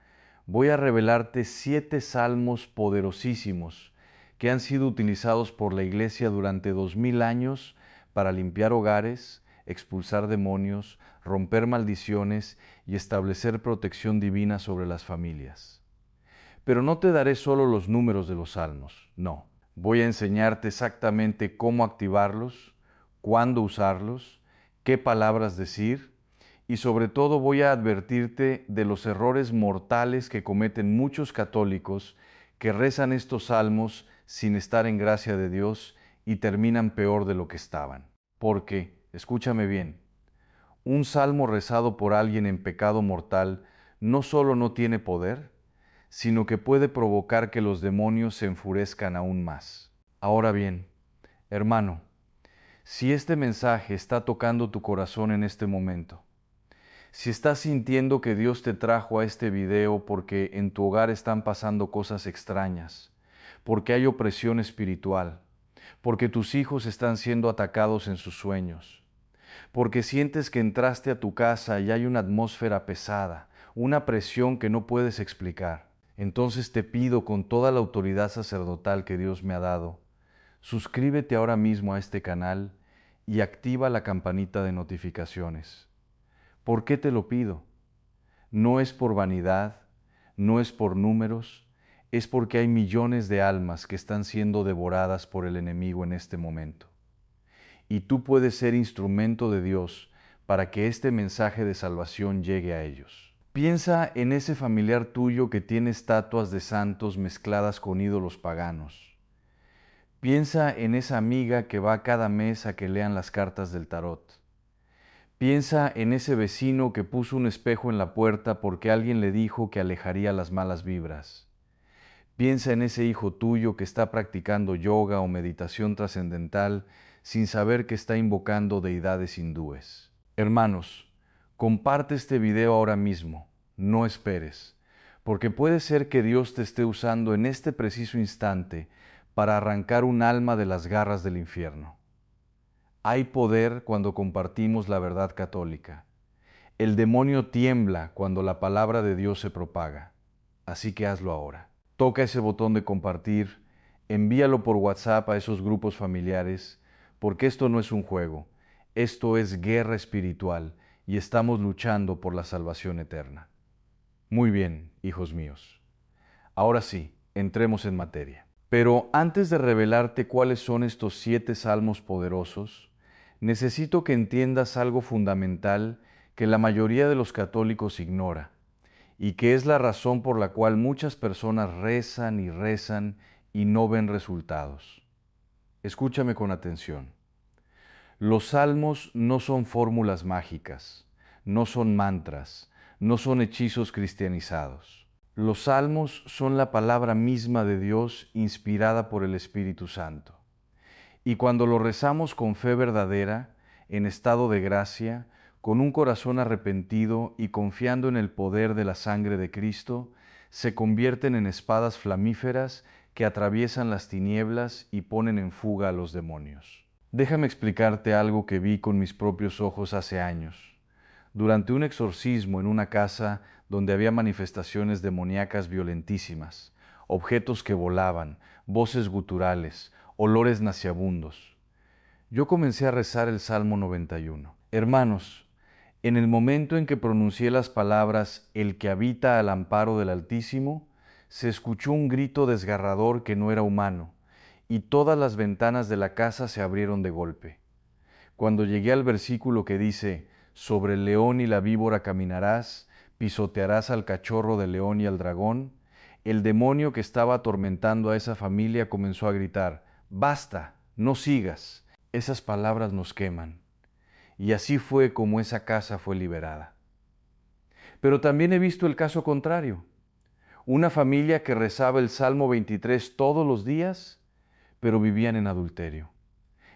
voy a revelarte 7 salmos poderosísimos que han sido utilizados por la Iglesia durante 2000 años para limpiar hogares, expulsar demonios, romper maldiciones y establecer protección divina sobre las familias. Pero no te daré solo los números de los salmos, no. Voy a enseñarte exactamente cómo activarlos, cuándo usarlos, qué palabras decir y sobre todo voy a advertirte de los errores mortales que cometen muchos católicos que rezan estos salmos sin estar en gracia de Dios y terminan peor de lo que estaban. Porque, escúchame bien, un salmo rezado por alguien en pecado mortal no solo no tiene poder, sino que puede provocar que los demonios se enfurezcan aún más. Ahora bien, hermano, si este mensaje está tocando tu corazón en este momento, si estás sintiendo que Dios te trajo a este video porque en tu hogar están pasando cosas extrañas, porque hay opresión espiritual, porque tus hijos están siendo atacados en sus sueños, porque sientes que entraste a tu casa y hay una atmósfera pesada, una presión que no puedes explicar, entonces te pido con toda la autoridad sacerdotal que Dios me ha dado, suscríbete ahora mismo a este canal y activa la campanita de notificaciones. ¿Por qué te lo pido? No es por vanidad, no es por números, es porque hay millones de almas que están siendo devoradas por el enemigo en este momento. Y tú puedes ser instrumento de Dios para que este mensaje de salvación llegue a ellos. Piensa en ese familiar tuyo que tiene estatuas de santos mezcladas con ídolos paganos. Piensa en esa amiga que va cada mes a que lean las cartas del tarot. Piensa en ese vecino que puso un espejo en la puerta porque alguien le dijo que alejaría las malas vibras. Piensa en ese hijo tuyo que está practicando yoga o meditación trascendental sin saber que está invocando deidades hindúes. Hermanos, comparte este video ahora mismo, no esperes, porque puede ser que Dios te esté usando en este preciso instante para arrancar un alma de las garras del infierno. Hay poder cuando compartimos la verdad católica. El demonio tiembla cuando la palabra de Dios se propaga. Así que hazlo ahora. Toca ese botón de compartir, envíalo por WhatsApp a esos grupos familiares, porque esto no es un juego, esto es guerra espiritual y estamos luchando por la salvación eterna. Muy bien, hijos míos. Ahora sí, entremos en materia. Pero antes de revelarte cuáles son estos 7 salmos poderosos, necesito que entiendas algo fundamental que la mayoría de los católicos ignora, y que es la razón por la cual muchas personas rezan y no ven resultados. Escúchame con atención. Los salmos no son fórmulas mágicas, no son mantras, no son hechizos cristianizados. Los salmos son la palabra misma de Dios inspirada por el Espíritu Santo. Y cuando lo rezamos con fe verdadera, en estado de gracia, con un corazón arrepentido y confiando en el poder de la sangre de Cristo, se convierten en espadas flamíferas que atraviesan las tinieblas y ponen en fuga a los demonios. Déjame explicarte algo que vi con mis propios ojos hace años. Durante un exorcismo en una casa donde había manifestaciones demoníacas violentísimas, objetos que volaban, voces guturales, olores nauseabundos. Yo comencé a rezar el Salmo 91. Hermanos, en el momento en que pronuncié las palabras «El que habita al amparo del Altísimo», se escuchó un grito desgarrador que no era humano, y todas las ventanas de la casa se abrieron de golpe. Cuando llegué al versículo que dice «Sobre el león y la víbora caminarás, pisotearás al cachorro del león y al dragón», el demonio que estaba atormentando a esa familia comenzó a gritar «¡Basta! ¡No sigas!». Esas palabras nos queman. Y así fue como esa casa fue liberada. Pero también he visto el caso contrario. Una familia que rezaba el Salmo 23 todos los días, pero vivían en adulterio.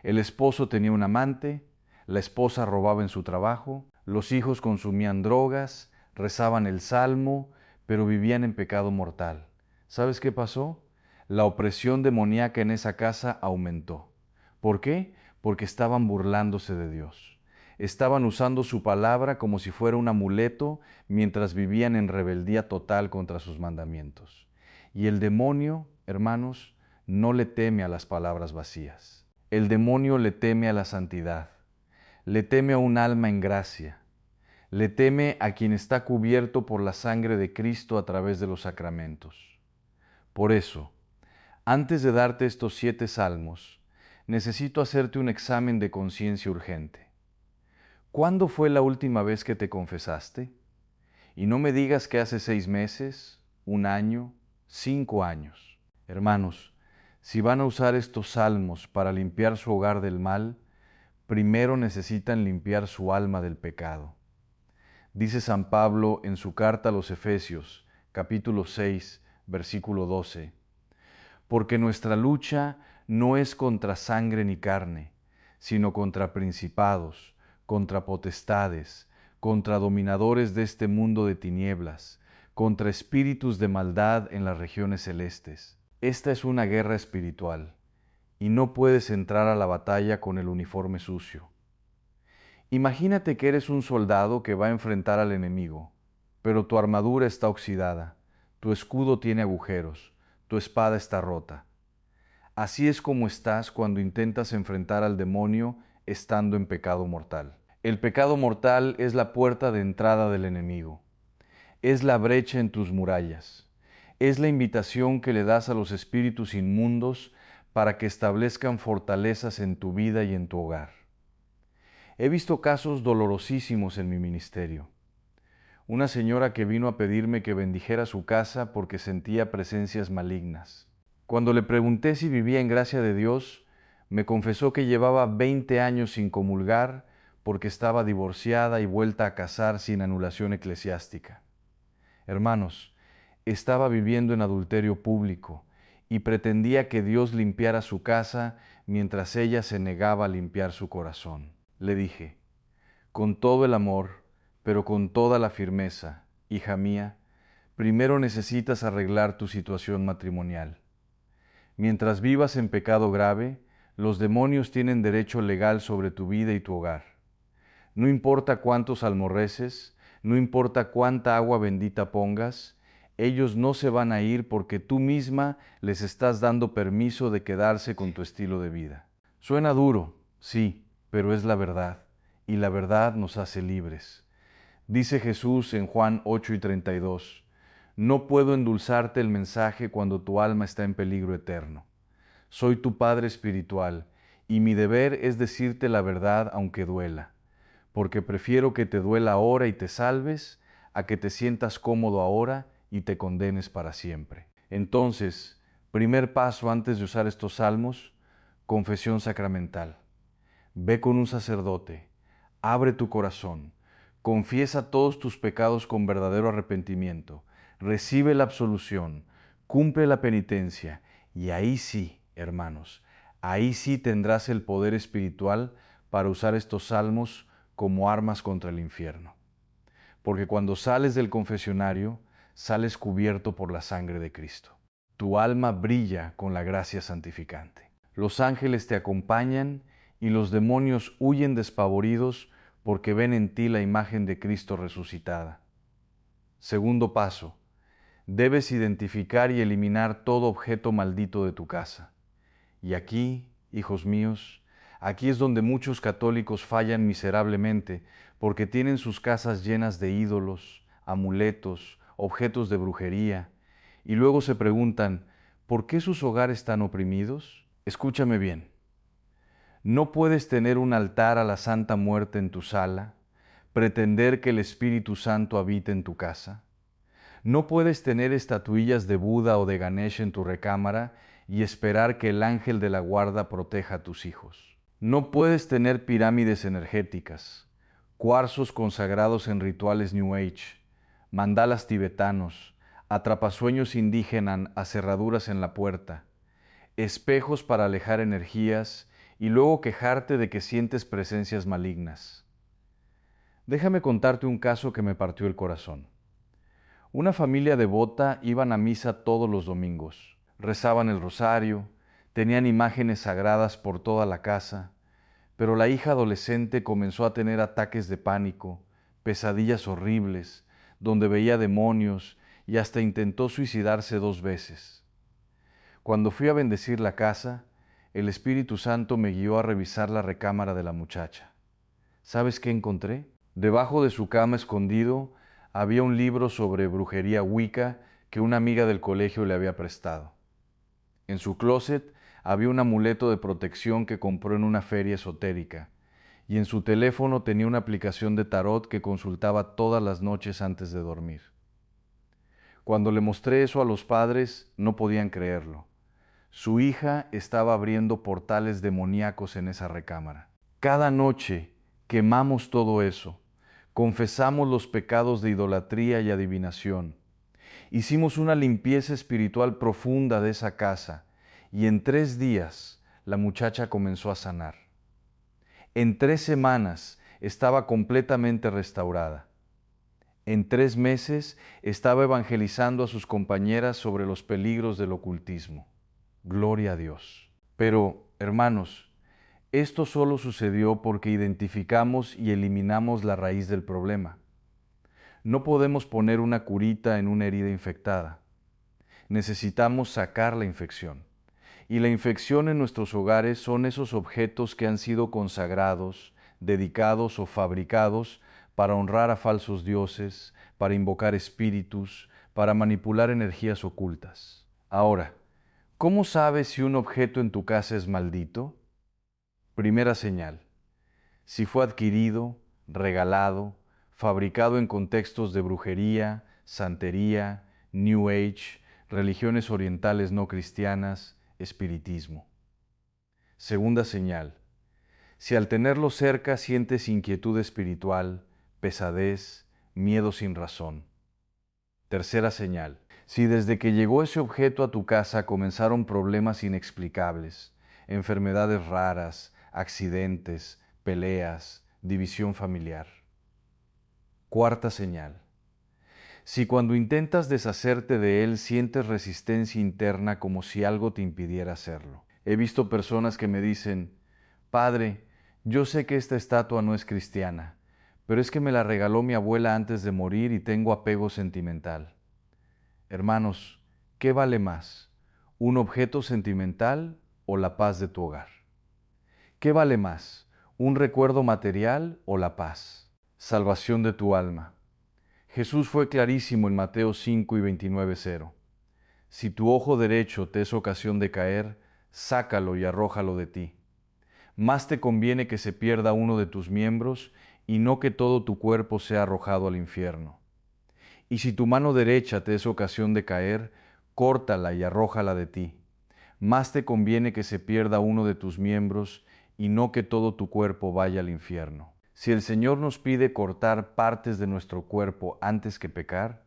El esposo tenía un amante, la esposa robaba en su trabajo, los hijos consumían drogas, rezaban el Salmo, pero vivían en pecado mortal. ¿Sabes qué pasó? La opresión demoníaca en esa casa aumentó. ¿Por qué? Porque estaban burlándose de Dios. Estaban usando su palabra como si fuera un amuleto mientras vivían en rebeldía total contra sus mandamientos. Y el demonio, hermanos, no le teme a las palabras vacías. El demonio le teme a la santidad. Le teme a un alma en gracia. Le teme a quien está cubierto por la sangre de Cristo a través de los sacramentos. Por eso, antes de darte estos 7 salmos, necesito hacerte un examen de conciencia urgente. ¿Cuándo fue la última vez que te confesaste? Y no me digas que hace 6 meses, 1 año, 5 años. Hermanos, si van a usar estos salmos para limpiar su hogar del mal, primero necesitan limpiar su alma del pecado. Dice San Pablo en su carta a los Efesios, capítulo 6, versículo 12, porque nuestra lucha no es contra sangre ni carne, sino contra principados, contra potestades, contra dominadores de este mundo de tinieblas, contra espíritus de maldad en las regiones celestes. Esta es una guerra espiritual, y no puedes entrar a la batalla con el uniforme sucio. Imagínate que eres un soldado que va a enfrentar al enemigo, pero tu armadura está oxidada, tu escudo tiene agujeros, tu espada está rota. Así es como estás cuando intentas enfrentar al demonio estando en pecado mortal. El pecado mortal es la puerta de entrada del enemigo. Es la brecha en tus murallas. Es la invitación que le das a los espíritus inmundos para que establezcan fortalezas en tu vida y en tu hogar. He visto casos dolorosísimos en mi ministerio. Una señora que vino a pedirme que bendijera su casa porque sentía presencias malignas. Cuando le pregunté si vivía en gracia de Dios, me confesó que llevaba 20 años sin comulgar porque estaba divorciada y vuelta a casar sin anulación eclesiástica. Hermanos, estaba viviendo en adulterio público y pretendía que Dios limpiara su casa mientras ella se negaba a limpiar su corazón. Le dije, con todo el amor, pero con toda la firmeza, hija mía, primero necesitas arreglar tu situación matrimonial. Mientras vivas en pecado grave, los demonios tienen derecho legal sobre tu vida y tu hogar. No importa cuántos almorreces, no importa cuánta agua bendita pongas, ellos no se van a ir porque tú misma les estás dando permiso de quedarse con tu estilo de vida. Suena duro, sí, pero es la verdad, y la verdad nos hace libres. Dice Jesús en Juan 8:32, no puedo endulzarte el mensaje cuando tu alma está en peligro eterno. Soy tu Padre espiritual, y mi deber es decirte la verdad aunque duela, porque prefiero que te duela ahora y te salves, a que te sientas cómodo ahora y te condenes para siempre. Entonces, primer paso antes de usar estos salmos, confesión sacramental. Ve con un sacerdote, abre tu corazón, confiesa todos tus pecados con verdadero arrepentimiento, recibe la absolución, cumple la penitencia, y ahí sí, hermanos, ahí sí tendrás el poder espiritual para usar estos salmos como armas contra el infierno. Porque cuando sales del confesionario, sales cubierto por la sangre de Cristo. Tu alma brilla con la gracia santificante. Los ángeles te acompañan y los demonios huyen despavoridos porque ven en ti la imagen de Cristo resucitada. Segundo paso, debes identificar y eliminar todo objeto maldito de tu casa. Y aquí, hijos míos, aquí es donde muchos católicos fallan miserablemente, porque tienen sus casas llenas de ídolos, amuletos, objetos de brujería, y luego se preguntan, ¿por qué sus hogares están oprimidos? Escúchame bien. No puedes tener un altar a la Santa Muerte en tu sala, pretender que el Espíritu Santo habite en tu casa. No puedes tener estatuillas de Buda o de Ganesh en tu recámara y esperar que el ángel de la guarda proteja a tus hijos. No puedes tener pirámides energéticas, cuarzos consagrados en rituales New Age, mandalas tibetanos, atrapasueños indígenas a cerraduras en la puerta, espejos para alejar energías y luego quejarte de que sientes presencias malignas. Déjame contarte un caso que me partió el corazón. Una familia devota iban a misa todos los domingos, rezaban el rosario, tenían imágenes sagradas por toda la casa, pero la hija adolescente comenzó a tener ataques de pánico, pesadillas horribles, donde veía demonios y hasta intentó suicidarse 2 veces. Cuando fui a bendecir la casa, el Espíritu Santo me guió a revisar la recámara de la muchacha. ¿Sabes qué encontré? Debajo de su cama escondido había un libro sobre brujería Wicca que una amiga del colegio le había prestado. En su closet había un amuleto de protección que compró en una feria esotérica, y en su teléfono tenía una aplicación de tarot que consultaba todas las noches antes de dormir. Cuando le mostré eso a los padres, no podían creerlo. Su hija estaba abriendo portales demoníacos en esa recámara. Cada noche quemamos todo eso, confesamos los pecados de idolatría y adivinación. Hicimos una limpieza espiritual profunda de esa casa y en 3 días la muchacha comenzó a sanar. En 3 semanas estaba completamente restaurada. En 3 meses estaba evangelizando a sus compañeras sobre los peligros del ocultismo. Gloria a Dios. Pero, hermanos, esto solo sucedió porque identificamos y eliminamos la raíz del problema. No podemos poner una curita en una herida infectada. Necesitamos sacar la infección. Y la infección en nuestros hogares son esos objetos que han sido consagrados, dedicados o fabricados para honrar a falsos dioses, para invocar espíritus, para manipular energías ocultas. Ahora, ¿cómo sabes si un objeto en tu casa es maldito? Primera señal. Si fue adquirido, regalado, fabricado en contextos de brujería, santería, New Age, religiones orientales no cristianas, espiritismo. Segunda señal. Si al tenerlo cerca sientes inquietud espiritual, pesadez, miedo sin razón. Tercera señal. Si desde que llegó ese objeto a tu casa comenzaron problemas inexplicables, enfermedades raras, accidentes, peleas, división familiar. Cuarta señal. Si cuando intentas deshacerte de él sientes resistencia interna como si algo te impidiera hacerlo. He visto personas que me dicen, Padre, yo sé que esta estatua no es cristiana, pero es que me la regaló mi abuela antes de morir y tengo apego sentimental. Hermanos, ¿qué vale más? ¿Un objeto sentimental o la paz de tu hogar? ¿Qué vale más? ¿Un recuerdo material o la paz? Salvación de tu alma. Jesús fue clarísimo en Mateo 5 y 29:0. Si tu ojo derecho te es ocasión de caer, sácalo y arrójalo de ti. Más te conviene que se pierda uno de tus miembros y no que todo tu cuerpo sea arrojado al infierno. Y si tu mano derecha te es ocasión de caer, córtala y arrójala de ti. Más te conviene que se pierda uno de tus miembros y no que todo tu cuerpo vaya al infierno. Si el Señor nos pide cortar partes de nuestro cuerpo antes que pecar,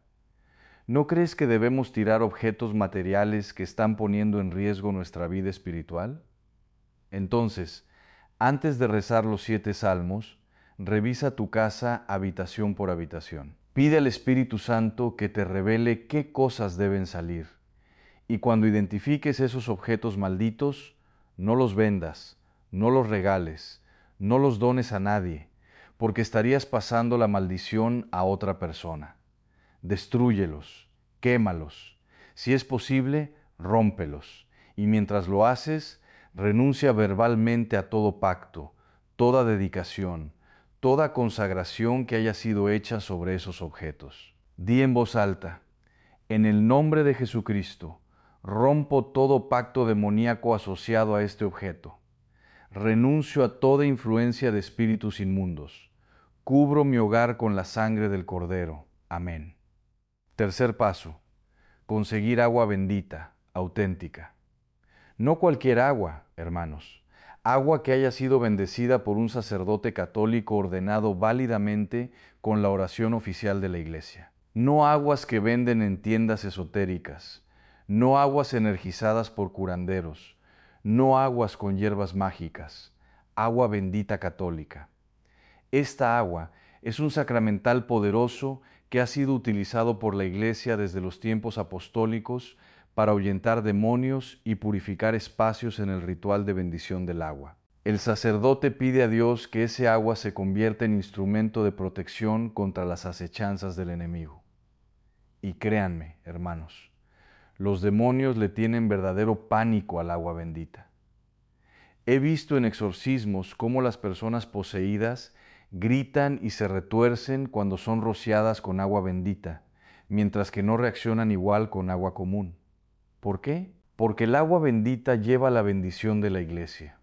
¿no crees que debemos tirar objetos materiales que están poniendo en riesgo nuestra vida espiritual? Entonces, antes de rezar los 7 salmos, revisa tu casa habitación por habitación. Pide al Espíritu Santo que te revele qué cosas deben salir. Y cuando identifiques esos objetos malditos, no los vendas, no los regales, no los dones a nadie, porque estarías pasando la maldición a otra persona. Destrúyelos, quémalos. Si es posible, rómpelos. Y mientras lo haces, Renuncia verbalmente a todo pacto, toda dedicación, toda consagración que haya sido hecha sobre esos objetos. Di en voz alta: en el nombre de Jesucristo, rompo todo pacto demoníaco asociado a este objeto. Renuncio a toda influencia de espíritus inmundos. Cubro mi hogar con la sangre del Cordero. Amén. Tercer paso: conseguir agua bendita, auténtica. No cualquier agua, hermanos. Agua que haya sido bendecida por un sacerdote católico ordenado válidamente con la oración oficial de la Iglesia. No aguas que venden en tiendas esotéricas. No aguas energizadas por curanderos. No aguas con hierbas mágicas. Agua bendita católica. Esta agua es un sacramental poderoso que ha sido utilizado por la Iglesia desde los tiempos apostólicos para ahuyentar demonios y purificar espacios en el ritual de bendición del agua. El sacerdote pide a Dios que ese agua se convierta en instrumento de protección contra las acechanzas del enemigo. Y créanme, hermanos, los demonios le tienen verdadero pánico al agua bendita. He visto en exorcismos cómo las personas poseídas gritan y se retuercen cuando son rociadas con agua bendita, mientras que no reaccionan igual con agua común. ¿Por qué? Porque el agua bendita lleva la bendición de la Iglesia.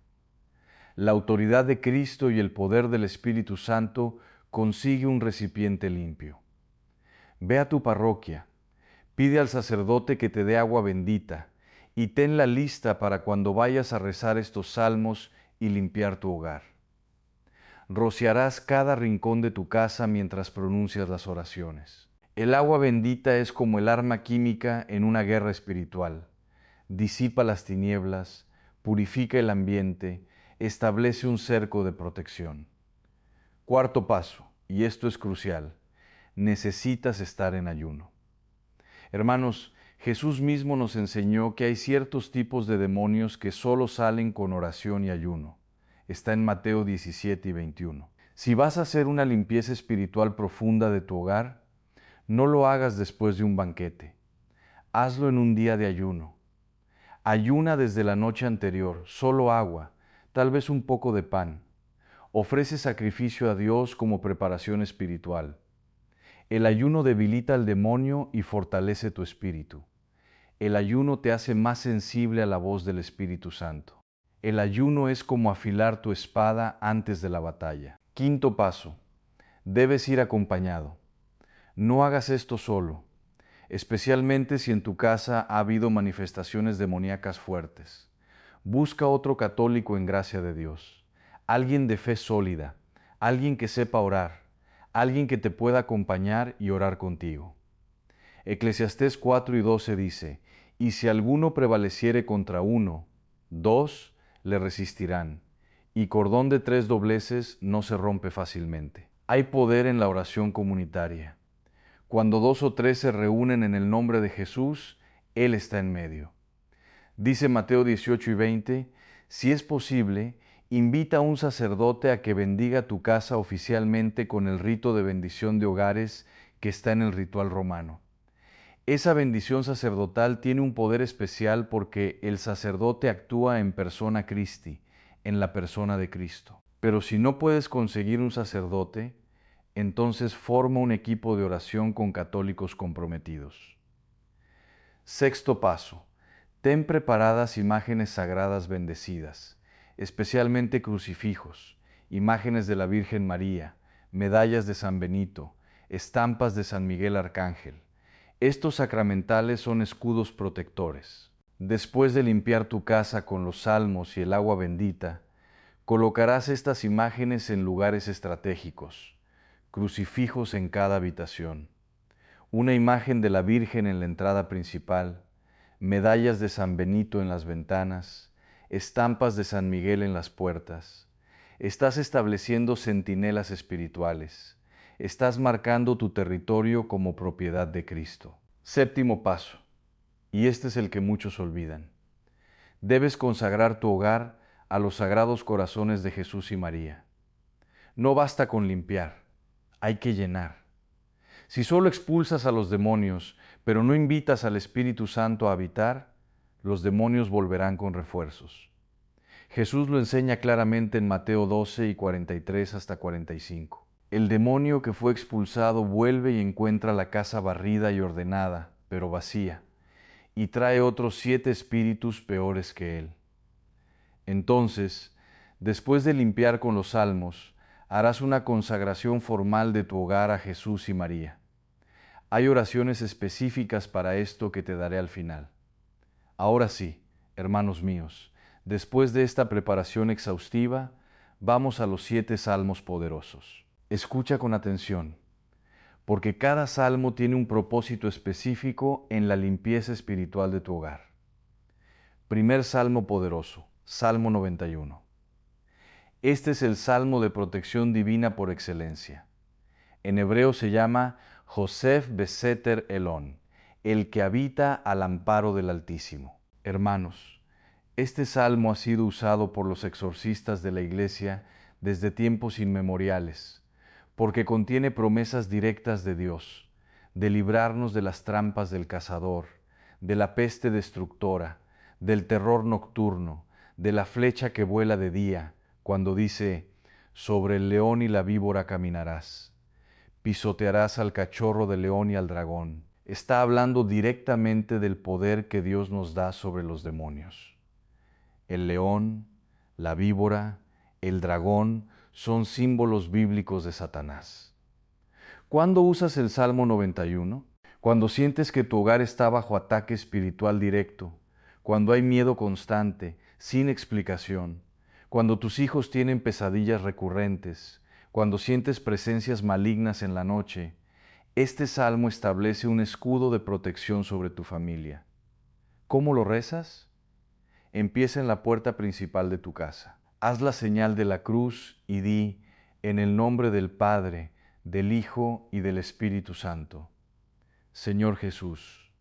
La autoridad de Cristo y el poder del Espíritu Santo consigue un recipiente limpio. Ve a tu parroquia, pide al sacerdote que te dé agua bendita y tenla lista para cuando vayas a rezar estos salmos y limpiar tu hogar. Rociarás cada rincón de tu casa mientras pronuncias las oraciones. El agua bendita es como el arma química en una guerra espiritual. Disipa las tinieblas, purifica el ambiente, establece un cerco de protección. Cuarto paso, y esto es crucial: necesitas estar en ayuno. Hermanos, Jesús mismo nos enseñó que hay ciertos tipos de demonios que solo salen con oración y ayuno. Está en Mateo 17 y 21. Si vas a hacer una limpieza espiritual profunda de tu hogar, no lo hagas después de un banquete. Hazlo en un día de ayuno. Ayuna desde la noche anterior, solo agua, tal vez un poco de pan. Ofrece sacrificio a Dios como preparación espiritual. El ayuno debilita al demonio y fortalece tu espíritu. El ayuno te hace más sensible a la voz del Espíritu Santo. El ayuno es como afilar tu espada antes de la batalla. Quinto paso: debes ir acompañado. No hagas esto solo, especialmente si en tu casa ha habido manifestaciones demoníacas fuertes. Busca otro católico en gracia de Dios, alguien de fe sólida, alguien que sepa orar, alguien que te pueda acompañar y orar contigo. Eclesiastés 4 y 12 dice: y si alguno prevaleciere contra uno, dos le resistirán, y cordón de 3 dobleces no se rompe fácilmente. Hay poder en la oración comunitaria. Cuando 2 o 3 se reúnen en el nombre de Jesús, Él está en medio. Dice Mateo 18 y 20, si es posible, invita a un sacerdote a que bendiga tu casa oficialmente con el rito de bendición de hogares que está en el ritual romano. Esa bendición sacerdotal tiene un poder especial porque el sacerdote actúa en persona Christi, en la persona de Cristo. Pero si no puedes conseguir un sacerdote, entonces forma un equipo de oración con católicos comprometidos. Sexto paso: ten preparadas imágenes sagradas bendecidas, especialmente crucifijos, imágenes de la Virgen María, medallas de San Benito, estampas de San Miguel Arcángel. Estos sacramentales son escudos protectores. Después de limpiar tu casa con los salmos y el agua bendita, colocarás estas imágenes en lugares estratégicos, crucifijos en cada habitación, una imagen de la Virgen en la entrada principal, medallas de San Benito en las ventanas, estampas de San Miguel en las puertas. Estás estableciendo centinelas espirituales. Estás marcando tu territorio como propiedad de Cristo. Séptimo paso, y este es el que muchos olvidan. Debes consagrar tu hogar a los sagrados corazones de Jesús y María. No basta con limpiar, hay que llenar. Si solo expulsas a los demonios, pero no invitas al Espíritu Santo a habitar, los demonios volverán con refuerzos. Jesús lo enseña claramente en Mateo 12 y 43 hasta 45. El demonio que fue expulsado vuelve y encuentra la casa barrida y ordenada, pero vacía, y trae otros 7 espíritus peores que él. Entonces, después de limpiar con los salmos, harás una consagración formal de tu hogar a Jesús y María. Hay oraciones específicas para esto que te daré al final. Ahora sí, hermanos míos, después de esta preparación exhaustiva, vamos a los 7 salmos poderosos. Escucha con atención, porque cada salmo tiene un propósito específico en la limpieza espiritual de tu hogar. Primer salmo poderoso, Salmo 91. Este es el salmo de protección divina por excelencia. En hebreo se llama Josef Beseter Elón, el que habita al amparo del Altísimo. Hermanos, este salmo ha sido usado por los exorcistas de la Iglesia desde tiempos inmemoriales, porque contiene promesas directas de Dios, de librarnos de las trampas del cazador, de la peste destructora, del terror nocturno, de la flecha que vuela de día, cuando dice, sobre el león y la víbora caminarás, pisotearás al cachorro del león y al dragón. Está hablando directamente del poder que Dios nos da sobre los demonios. El león, la víbora, el dragón son símbolos bíblicos de Satanás. ¿Cuándo usas el Salmo 91? Cuando sientes que tu hogar está bajo ataque espiritual directo, cuando hay miedo constante, sin explicación, cuando tus hijos tienen pesadillas recurrentes, cuando sientes presencias malignas en la noche. Este salmo establece un escudo de protección sobre tu familia. ¿Cómo lo rezas? Empieza en la puerta principal de tu casa. Haz la señal de la cruz y di, en el nombre del Padre, del Hijo y del Espíritu Santo. Señor Jesús,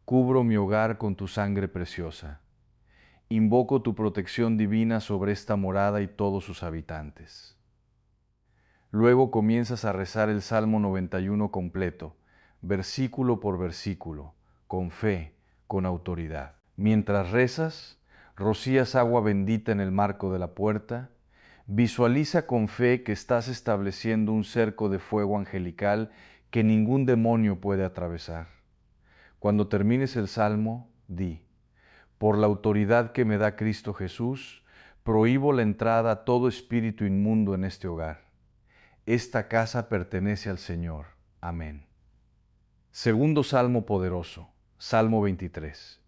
cubro mi hogar con tu sangre preciosa. Invoco tu protección divina sobre esta morada y todos sus habitantes. Luego comienzas a rezar el Salmo 91 completo, versículo por versículo, con fe, con autoridad. Mientras rezas, rocías agua bendita en el marco de la puerta, visualiza con fe que estás estableciendo un cerco de fuego angelical que ningún demonio puede atravesar. Cuando termines el Salmo, di, por la autoridad que me da Cristo Jesús, prohíbo la entrada a todo espíritu inmundo en este hogar. Esta casa pertenece al Señor. Amén. Segundo Salmo poderoso, Salmo 23.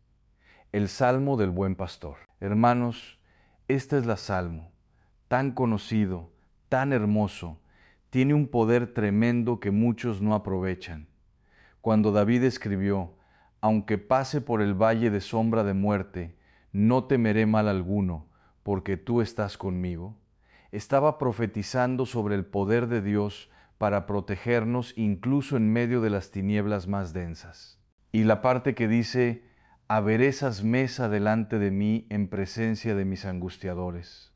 El Salmo del Buen Pastor. Hermanos, esta es la Salmo, tan conocido, tan hermoso, tiene un poder tremendo que muchos no aprovechan. Cuando David escribió, aunque pase por el valle de sombra de muerte, no temeré mal alguno, porque tú estás conmigo, estaba profetizando sobre el poder de Dios para protegernos incluso en medio de las tinieblas más densas. Y la parte que dice, aderezas mesa delante de mí en presencia de mis angustiadores.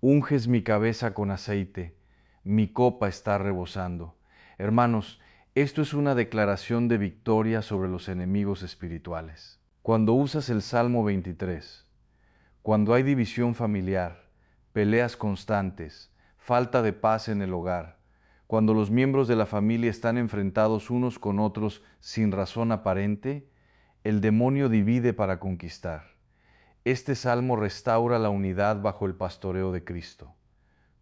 Unges mi cabeza con aceite, mi copa está rebosando. Hermanos, esto es una declaración de victoria sobre los enemigos espirituales. Cuando usas el Salmo 23, cuando hay división familiar, peleas constantes, falta de paz en el hogar, cuando los miembros de la familia están enfrentados unos con otros sin razón aparente, el demonio divide para conquistar. Este salmo restaura la unidad bajo el pastoreo de Cristo.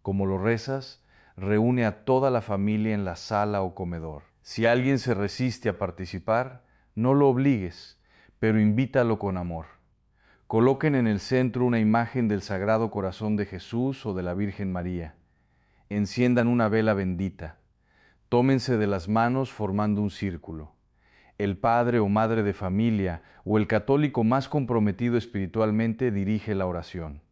Como lo rezas, reúne a toda la familia en la sala o comedor. Si alguien se resiste a participar, no lo obligues, pero invítalo con amor. Coloquen en el centro una imagen del Sagrado Corazón de Jesús o de la Virgen María. Enciendan una vela bendita. Tómense de las manos formando un círculo. El padre o madre de familia o el católico más comprometido espiritualmente dirige la oración.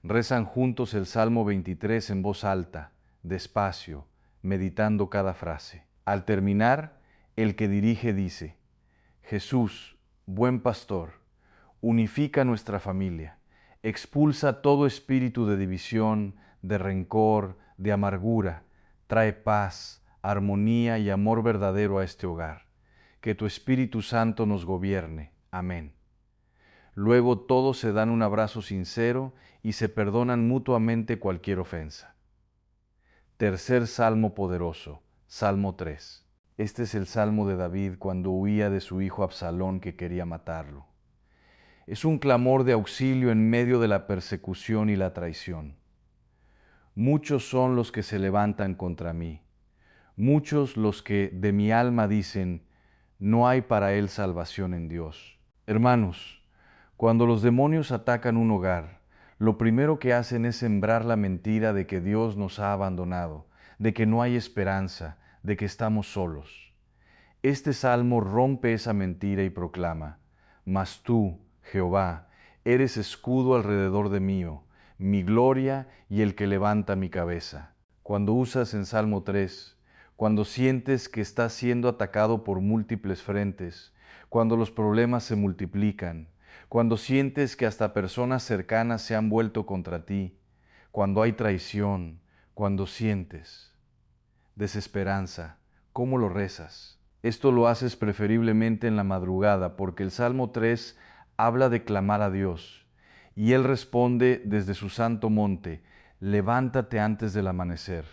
Rezan juntos el Salmo 23 en voz alta, despacio, meditando cada frase. Al terminar, el que dirige dice, Jesús, buen pastor, unifica nuestra familia, expulsa todo espíritu de división, de rencor, de amargura, trae paz, armonía y amor verdadero a este hogar. Que tu Espíritu Santo nos gobierne. Amén. Luego todos se dan un abrazo sincero y se perdonan mutuamente cualquier ofensa. Tercer salmo poderoso, Salmo 3. Este es el salmo de David cuando huía de su hijo Absalón que quería matarlo. Es un clamor de auxilio en medio de la persecución y la traición. Muchos son los que se levantan contra mí, muchos los que de mi alma dicen, no hay para él salvación en Dios. Hermanos, cuando los demonios atacan un hogar, lo primero que hacen es sembrar la mentira de que Dios nos ha abandonado, de que no hay esperanza, de que estamos solos. Este salmo rompe esa mentira y proclama, mas tú, Jehová, eres escudo alrededor de mí, mi gloria y el que levanta mi cabeza. Cuando usas en Salmo 3, cuando sientes que estás siendo atacado por múltiples frentes, cuando los problemas se multiplican, cuando sientes que hasta personas cercanas se han vuelto contra ti, cuando hay traición, cuando sientes desesperanza, ¿cómo lo rezas? Esto lo haces preferiblemente en la madrugada, porque el Salmo 3 habla de clamar a Dios, y Él responde desde su santo monte, levántate antes del amanecer.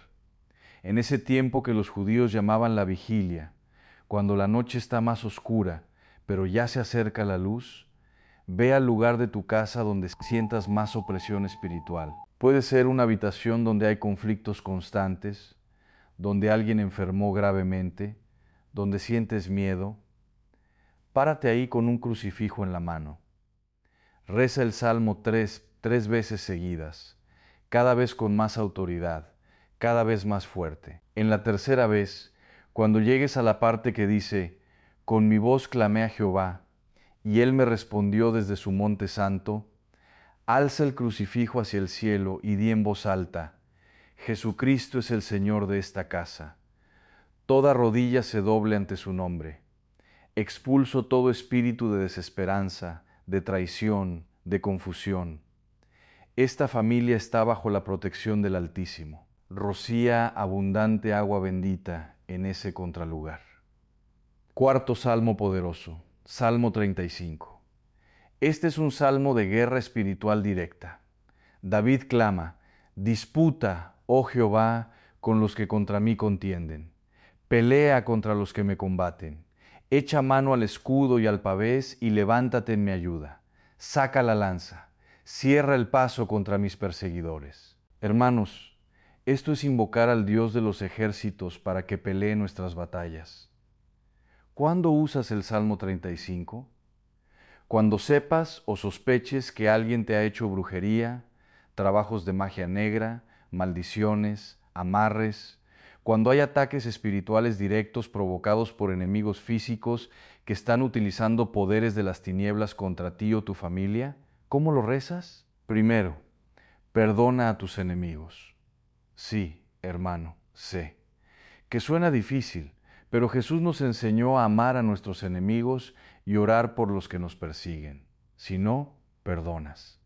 En ese tiempo que los judíos llamaban la vigilia, cuando la noche está más oscura, pero ya se acerca la luz, ve al lugar de tu casa donde sientas más opresión espiritual. Puede ser una habitación donde hay conflictos constantes, donde alguien enfermó gravemente, donde sientes miedo. Párate ahí con un crucifijo en la mano. Reza el Salmo 3 veces seguidas, cada vez con más autoridad, cada vez más fuerte. En la tercera vez, cuando llegues a la parte que dice, con mi voz clamé a Jehová, y él me respondió desde su monte santo, alza el crucifijo hacia el cielo y di en voz alta, Jesucristo es el Señor de esta casa. Toda rodilla se doble ante su nombre. Expulso todo espíritu de desesperanza, de traición, de confusión. Esta familia está bajo la protección del Altísimo. Rocía abundante agua bendita en ese contralugar. Cuarto salmo poderoso, Salmo 35. Este es un salmo de guerra espiritual directa. David clama, disputa, oh Jehová, con los que contra mí contienden. Pelea contra los que me combaten. Echa mano al escudo y al pavés y levántate en mi ayuda. Saca la lanza. Cierra el paso contra mis perseguidores. Hermanos, esto es invocar al Dios de los ejércitos para que pelee nuestras batallas. ¿Cuándo usas el Salmo 35? Cuando sepas o sospeches que alguien te ha hecho brujería, trabajos de magia negra, maldiciones, amarres, cuando hay ataques espirituales directos provocados por enemigos físicos que están utilizando poderes de las tinieblas contra ti o tu familia, ¿cómo lo rezas? Primero, perdona a tus enemigos. Sí, hermano, sé que suena difícil, pero Jesús nos enseñó a amar a nuestros enemigos y orar por los que nos persiguen. Si no, perdonas.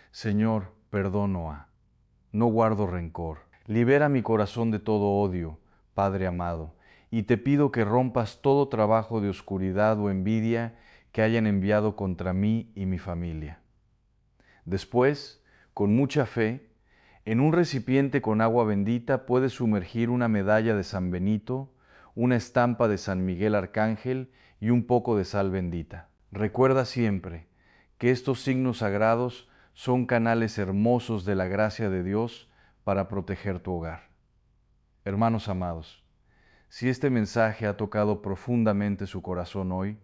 Señor, perdono a. No guardo rencor. Libera mi corazón de todo odio, Padre amado, y te pido que rompas todo trabajo de oscuridad o envidia que hayan enviado contra mí y mi familia. Después, con mucha fe, en un recipiente con agua bendita puedes sumergir una medalla de San Benito, una estampa de San Miguel Arcángel y un poco de sal bendita. Recuerda siempre que estos signos sagrados son canales hermosos de la gracia de Dios para proteger tu hogar. Hermanos amados, si este mensaje ha tocado profundamente su corazón hoy,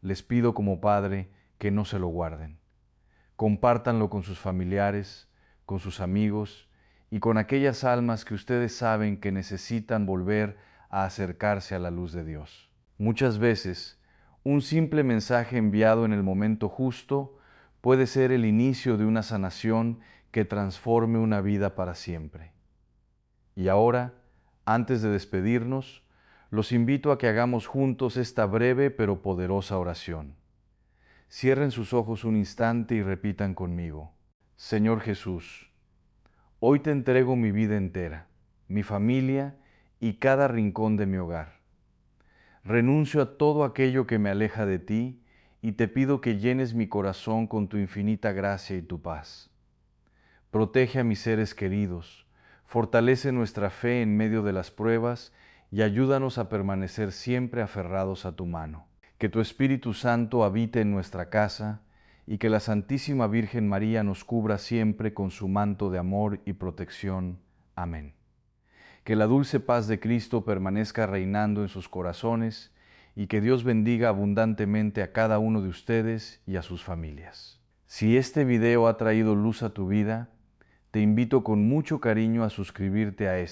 les pido como Padre que no se lo guarden. Compártanlo con sus familiares, con sus amigos y con aquellas almas que ustedes saben que necesitan volver a acercarse a la luz de Dios. Muchas veces, un simple mensaje enviado en el momento justo puede ser el inicio de una sanación que transforme una vida para siempre. Y ahora, antes de despedirnos, los invito a que hagamos juntos esta breve pero poderosa oración. Cierren sus ojos un instante y repitan conmigo. Señor Jesús, hoy te entrego mi vida entera, mi familia y cada rincón de mi hogar. Renuncio a todo aquello que me aleja de ti y te pido que llenes mi corazón con tu infinita gracia y tu paz. Protege a mis seres queridos, fortalece nuestra fe en medio de las pruebas y ayúdanos a permanecer siempre aferrados a tu mano. Que tu Espíritu Santo habite en nuestra casa y que la Santísima Virgen María nos cubra siempre con su manto de amor y protección. Amén. Que la dulce paz de Cristo permanezca reinando en sus corazones y que Dios bendiga abundantemente a cada uno de ustedes y a sus familias. Si este video ha traído luz a tu vida, te invito con mucho cariño a suscribirte a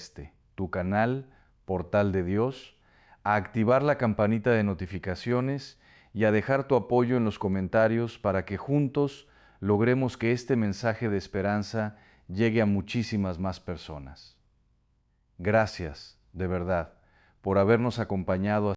tu canal, Portal de Dios, a activar la campanita de notificaciones y a dejar tu apoyo en los comentarios para que juntos logremos que este mensaje de esperanza llegue a muchísimas más personas. Gracias, de verdad, por habernos acompañado